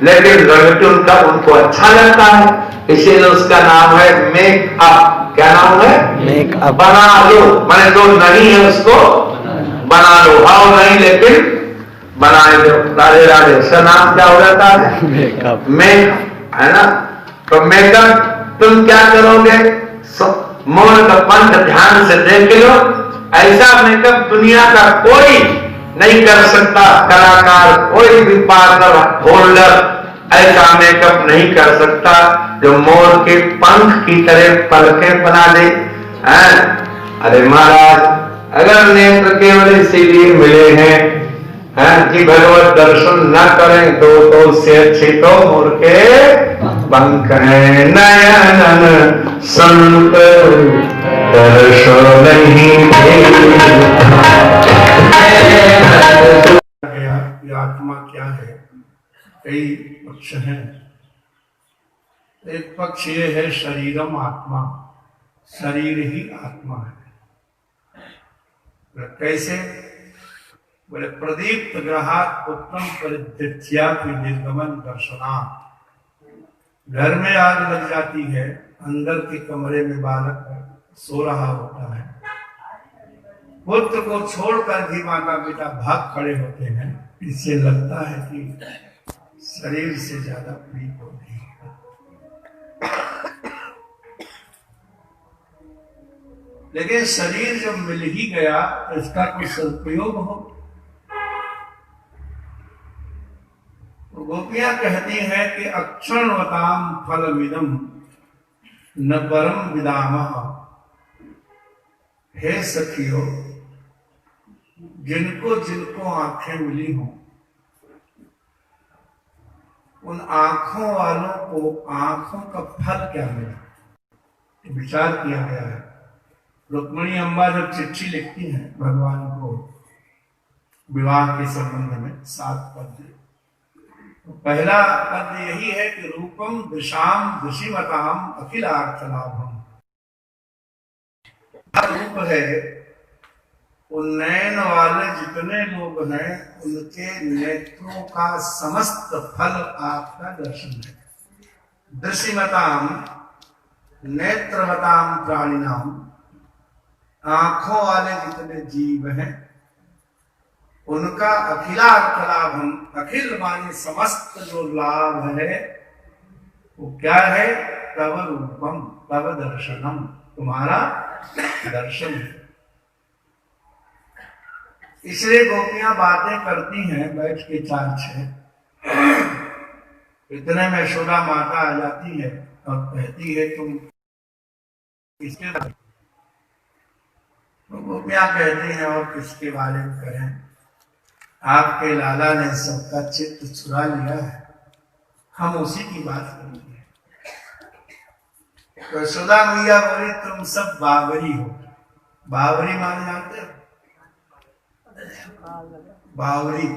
लेकिन लड़के उनका उनको अच्छा लगता है, इसीलिए उसका नाम है मेकअप। क्या नाम है? मेकअप। बना लो, माने जो नहीं है उसको बना लो, हाँ नहीं लेकिन बना लो। राधे राधे। उसका नाम क्या हो जाता है? मेकअप। मेकअप, है ना। तो मेकअप तुम क्या करोगे? मोर का पंथ ध्यान से देख लो, ऐसा मेकअप दुनिया का कोई नहीं कर सकता, कलाकार कोई भी पार्लर होल्डर ऐसा मेकअप नहीं कर सकता जो मोर के पंख की तरह पलकें बना दे। अरे महाराज, अगर नेत्र केवल इसीलिए मिले हैं कि भगवत दर्शन न करें तो उससे अच्छे तो मोर के पंख हैं। नयन संत दर्शन नहीं ये आत्मा क्या है? कई पक्ष हैं। एक पक्ष ये है शरीरम आत्मा, शरीर ही आत्मा है। कैसे? बोले प्रदीप्त ग्रहात उत्तम परिदृत्या की निर्गमन दर्शनात्। घर में आग लग जाती है, अंदर के कमरे में बालक सो रहा होता है, पुत्र को छोड़कर भी माता पिता भाग खड़े होते हैं। इससे लगता है कि शरीर से ज्यादा प्रिय हो नहीं है। लेकिन शरीर जब मिल ही गया तो इसका कुछ सदुपयोग हो। तो गोपियां कहती हैं कि अक्षणवताम फलमिदं न परम विदामः। हे सखियों, जिनको जिनको आंखें मिली हों, उन आंखों वालों को आंखों का फल क्या मिला, विचार किया गया है। रुक्मिणी अम्बा जब चिट्ठी लिखती हैं भगवान को विवाह के संबंध में 7 पद, तो पहला पद यही है कि रूपम दृशाम दृशिमताम अखिलार्थलाभम। रूप है, उन्नयन वाले जितने लोग हैं उनके नेत्रों का समस्त फल आपका दर्शन है। दृशिमताम नेत्रवताम प्राणिनाम, आंखों वाले जितने जीव हैं उनका अखिलार्थ लाभम, अखिल माने समस्त जो लाभ है वो क्या है? तव रूपम तव दर्शनम, तुम्हारा दर्शन है। इसलिए गोपियां बातें करती हैं बैठ के 4-6। इतने में यशोदा माता आ जाती है और कहती है तुम किसके बारे में? तो गोपियां कहती हैं और किसके बारे में करें, आपके लाला ने सबका चित्त चुरा लिया है, हम उसी की बात करेंगे। तो यशोदा मैया बोली तुम सब बावरी हो। बावरी माने जानते हो? बावरी,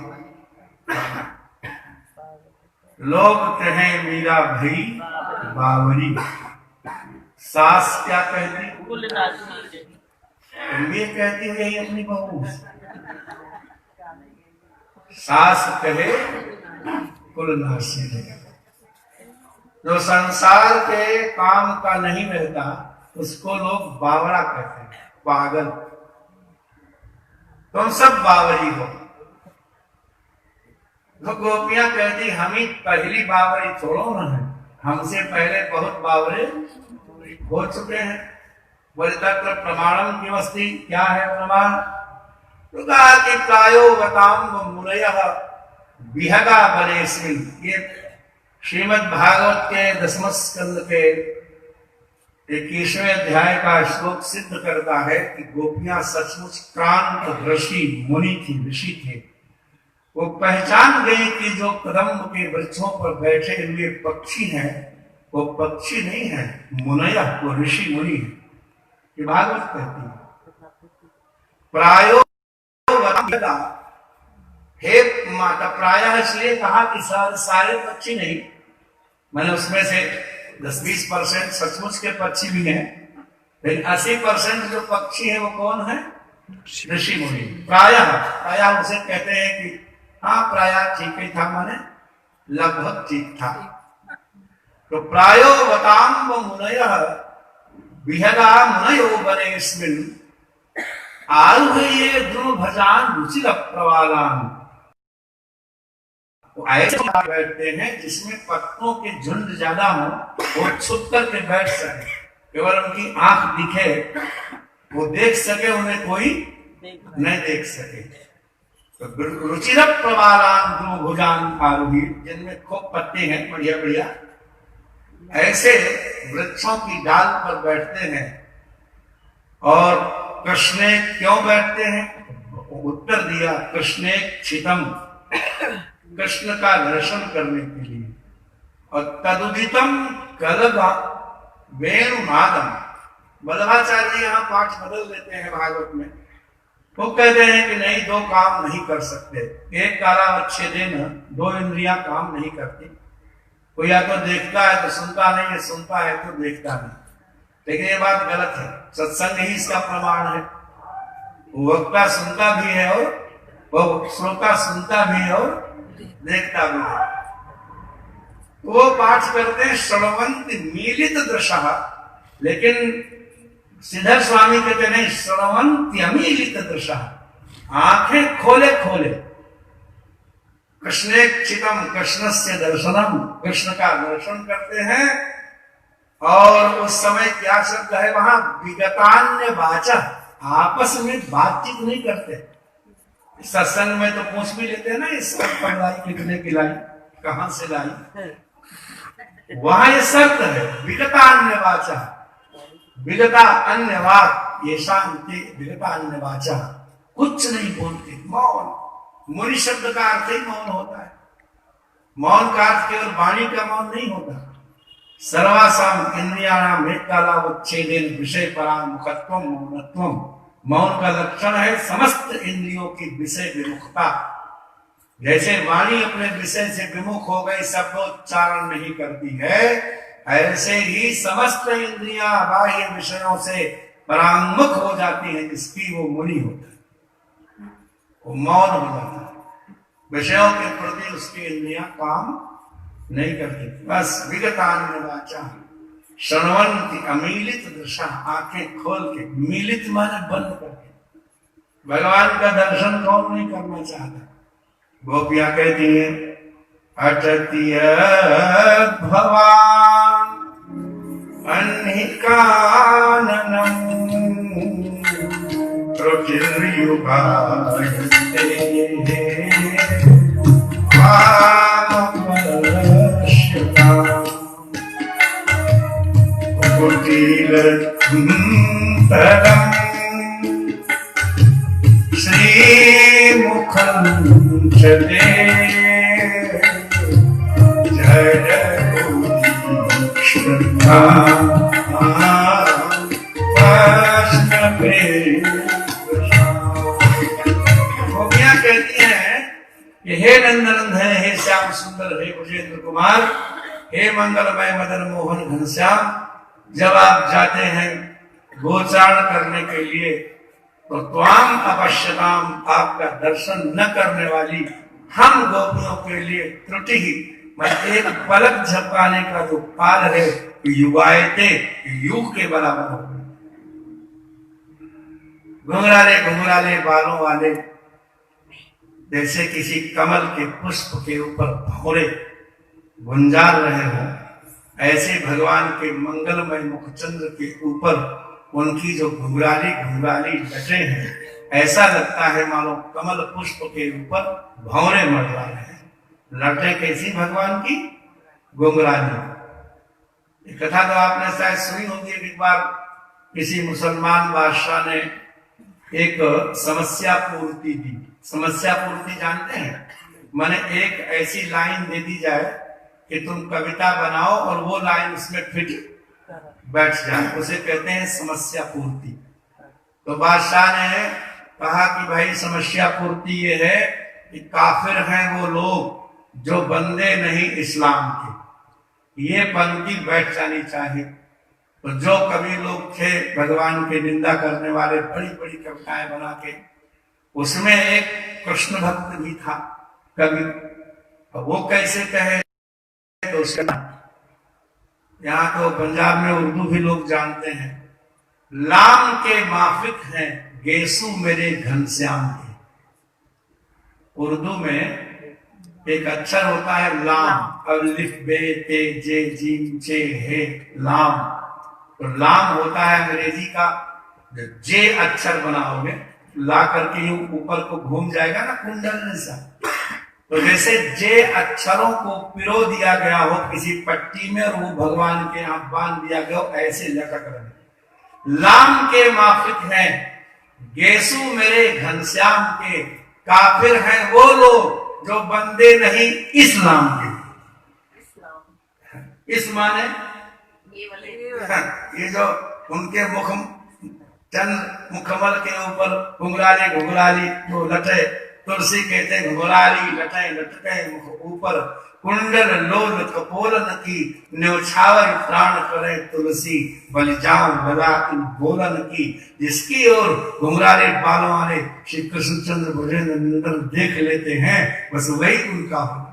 लोग कहें मीरा भाई बावरी। सास क्या कहती? ये कहती है यही अपनी बहू। सास कहे कुलनाशी है। जो संसार के काम का नहीं रहता उसको लोग बावरा कहते हैं, पागल। तुम सब बावरी हो। तो गोपियां कहती हम ही पहली बावरी थोड़ो न है, हमसे पहले बहुत बावरे हो चुके हैं। बोले तत्र प्रमाणम की वस्ती, क्या है प्रमाण? तो कहा कि प्रायो बताम मुनयः विहगा बलेस्मिन्। ये श्रीमद् भागवत के 10वें स्कंद के 21वें अध्याय का श्लोक सिद्ध करता है कि गोपियां सचमुच क्रांत ऋषि मुनि थी, ऋषि थे। वो पहचान गए कि जो कदम के वृक्षों पर बैठे हुए पक्षी हैं वो पक्षी नहीं है, मुनया, वो ऋषि मुनि है। ये भागवत कहती है। प्रायो हे माता, प्रायः इसलिए कहा कि सारे पक्षी नहीं, मैंने उसमें से 10-20% सचमुच के पक्षी भी हैं, लेकिन 80% जो पक्षी है वो कौन है? ऋषि मुनि। प्रायः उसे कहते हैं कि हाँ प्रायः ठीक ही था, माने लगभग ठीक था। तो प्रायो वताम मुनयः विहगा मुनयो वनेस्मिन् आरुह्य द्रुम भजान रुचिर प्रवालान। वो ऐसे बैठते हैं जिसमें पत्तों के झुंड ज्यादा हो, वो छुप करके बैठ सके, केवल उनकी आंख दिखे, वो देख सके, उन्हें कोई नहीं देख सके। तो रुचिर प्रवालान द्रुम भुजान आरुह्य, जिनमें खूब पत्ते हैं बढ़िया बढ़िया, ऐसे वृक्षों की डाल पर बैठते हैं। और कृष्ण क्यों बैठते हैं? उत्तर दिया, कृष्ण क्षितम, कृष्ण का दर्शन करने के लिए। और तदुदितम कलगा वेणुनादम, बल्लभाचार्य यहाँ पाठ बदल देते हैं भागवत में। वो कहते हैं कि नहीं, दो काम नहीं कर सकते, एक कालावच्छेदेन, दो इंद्रियां काम नहीं करती। कोई या तो देखता है तो सुनता नहीं है, सुनता है तो देखता नहीं। लेकिन ये बात गलत है, सत्संग ही इसका प्रमाण है। वक्ता सुनता भी है और वो श्रोता सुनता भी है और देखता भी है। वो पाठ करते हैं श्रवंत मीलित दृशा, लेकिन श्रीधर स्वामी कहते नहीं, श्रवंत अमीलित दृशा, आंखें खोले खोले। कृष्ण चितम, कृष्ण से दर्शनम, कृष्ण का दर्शन करते हैं। और उस समय क्या शब्द है वहां? विगतान्य वाचा, आपस में बातचीत नहीं करते। सत्संग में तो पूछ भी लेते हैं ना, इस लाई कितने की लाई, कहां से लाई। वहां ये शर्त है, विगतान्य वाचा, विगता अन्य वाक, ये शांति, विगता अन्य वाचा, कुछ नहीं बोलते, मौन। मुनि शब्द का अर्थ ही मौन होता है। मौन का अर्थ केवल वाणी का मौन नहीं होता। सर्वासाम इंद्रियाणाम कालावच्छेदेन विषय परामुखत्वम मौनत्वम। मौन का लक्षण है समस्त इंद्रियों की विषय विमुखता। जैसे वाणी अपने विषय से विमुख हो गई, शब्दोच्चारण नहीं करती है, ऐसे ही समस्त इंद्रियां बाह्य विषयों से परामुख हो जाती हैं, जिसकी वो मुनि होता है, वो मौन हो जाता है। विषयों के प्रति उसकी इंद्रियां काम नहीं करती। बस विगतान्य वाचा, श्रवंती अमीलित दृशा, आंखें खोल के, मीलित माने बंद करके। भगवान का दर्शन कौन नहीं करना चाहता? गोपियां कहती हैं, अटति भवान अन्हि काननम रुचिर्युगायते श्रीमुखं चले जय श्रद्धा गोपियां कहती हैं कि हे नंदनंदन, हे श्याम सुंदर, हे ब्रजेंद्र कुमार, हे मंगलमय मदन मोहन घनश्याम, जब आप जाते हैं गोचारण करने के लिए तो त्वाम अपश्यताम, आपका दर्शन न करने वाली हम गोपियों के लिए त्रुटि ही, मैं एक पलक झपकाने का जो काल है, युगायते, युग के बराबर हो। घुंघराले घुंघराले बालों वाले, जैसे किसी कमल के पुष्प के ऊपर भौरे गुंजार रहे हो, ऐसे भगवान के मंगलमय मुखचंद्र के ऊपर उनकी जो घुंघराली घुंघराली लटे हैं, ऐसा लगता है मानो कमल पुष्प के ऊपर भौरे मंडरा रहे हैं। लटे कैसी? भगवान की घुंघराली। कथा तो आपने शायद सुनी होगी। एक बार किसी मुसलमान बादशाह ने एक समस्या पूर्ति दी। समस्या पूर्ति जानते हैं? माने एक ऐसी लाइन दे दी जाए कि तुम कविता बनाओ और वो लाइन उसमें फिट बैठ जाए, उसे कहते हैं समस्या पूर्ति। तो बादशाह ने कहा कि भाई समस्या पूर्ति ये है कि काफिर हैं वो लोग जो बंदे नहीं इस्लाम के, ये पंक्ति बैठ जानी चाहिए। तो जो कवि लोग थे भगवान के निंदा करने वाले, बड़ी बड़ी कविताएं बना के, उसमें एक कृष्ण भक्त भी था कवि। अब वो कैसे कहे, तो उसका यहाँ तो पंजाब में उर्दू भी लोग जानते हैं। लाम के माफिक हैं गेसु मेरे घनश्याम के। उर्दू में एक अक्षर होता है लाम, अलिफ बे ते जे जीम चे हे लाम। तो लाम होता है अंग्रेजी का, जे अक्षर बनाओगे ला करके यूं ऊपर को घूम जाएगा ना कुंडल जैसा, तो जैसे जे अक्षरों को पिरो दिया गया हो किसी पट्टी में और वो भगवान के यहाँ बांध दिया गया हो, ऐसे लटक रहे। लाम के माफिक हैं गेसु मेरे घनश्याम के, काफिर हैं वो लोग जो बंदे नहीं इस्लाम के। इस माने ये जो उनके चंद मुखमल के ऊपर घुंघराली घुंघराली जो लटे, तुलसी कहते घुंघराली लटे लटके ऊपर, कुंडल लोल कपोलन की न्योछावर प्राण करे तुलसी, बलि जाऊं लगा इन बोलन की। जिसकी ओर घुंघराले बालों वाले श्री कृष्णचंद्र ब्रजेंद्र नंदन देख लेते हैं, बस वही उनका होगा।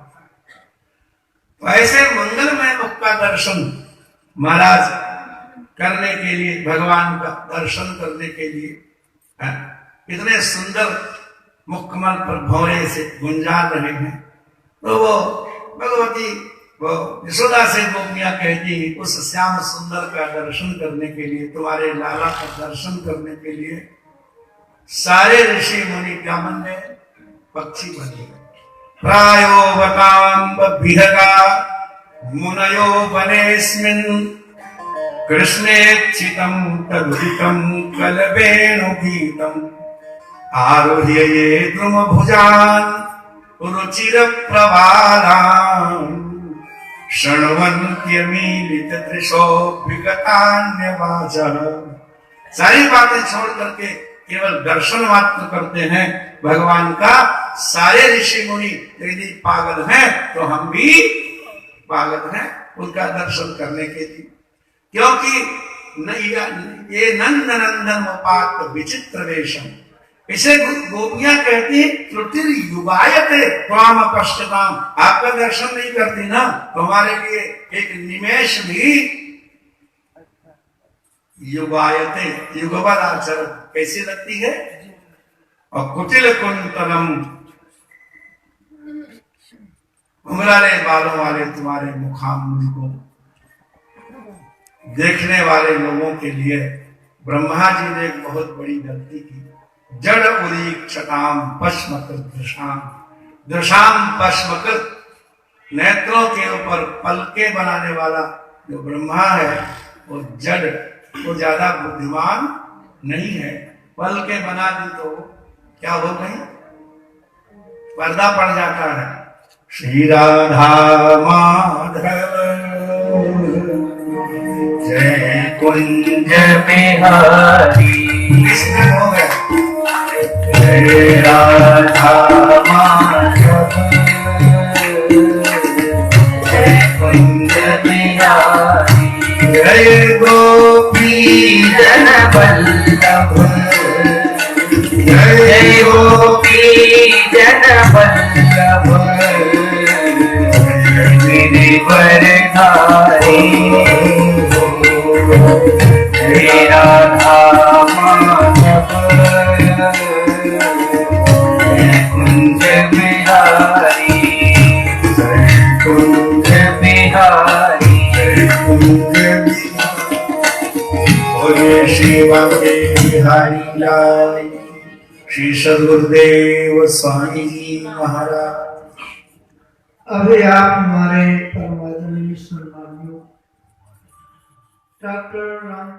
तो ऐसे मंगलमय मुख का दर्शन महाराज करने के लिए, भगवान का दर्शन करने के लिए इतने सुंदर मुखमल पर भौरे से गुंजार रहे हैं। तो वो भगवती वो यशोदा से गोपियां कहती, उस श्याम सुंदर का दर्शन करने के लिए, तुम्हारे लाला का दर्शन करने के लिए सारे ऋषि मुनि क्या बन गए, पक्षी बन गए। प्रायो वकाम्ब विहगा मुनयो वनेस्मिन्, कृष्णेच्छितं तदुदितं कलवेणुगीतम्, आरुह्य ये द्रुमभुजान् रुचिरप्रवालान्, शृण्वन्त्यमीलितदृशो विगतान्यवाचः। सारी बातें छोड़ करके केवल दर्शन मात्र करते हैं भगवान का। सारे ऋषि मुनि यदि पागल हैं तो हम भी पागल हैं उनका दर्शन करने के लिए, क्योंकि ये नंद नंदन उपात विचित्र वेशम। इसे गोपियां कहती त्रुटि युगायते त्वाम पश्चाताम, आपका दर्शन नहीं करती ना तो हमारे लिए एक निमेष भी युगायते, युगपद आचरण कैसी लगती है। और कुटिल कुंतलम, घुंघराले बालों वाले तुम्हारे मुखाम्बुज को देखने वाले लोगों के लिए ब्रह्मा जी ने एक बहुत बड़ी गलती की। जड़ उदीक्षताम पश्मकृत दृशाम, दृशाम पश्मकृत, नेत्रों के ऊपर पलके बनाने वाला जो ब्रह्मा है वो जड़, वो ज्यादा बुद्धिमान नहीं है। पलके बना दी तो क्या हो गई, पर्दा पड़ जाता है। श्री राधा माधव जय कुंज बिहारी, किसने हो गया। जय राधा माधव जय कुंज बिहारी, जय गोपी जन वल्लभ, जय गोपी जन वल्लभ, गिरिवर धारी, जय राधा माधव जय कुंज बिहारी, जय कुंज बिहारी, जय कुंज बिहारी। श्री बाबे बिहारी लाल, श्री सदगुरुदेव स्वामी जी महाराज। अभी आप हमारे परम आदरणीय सम्मानियों डॉक्टर राम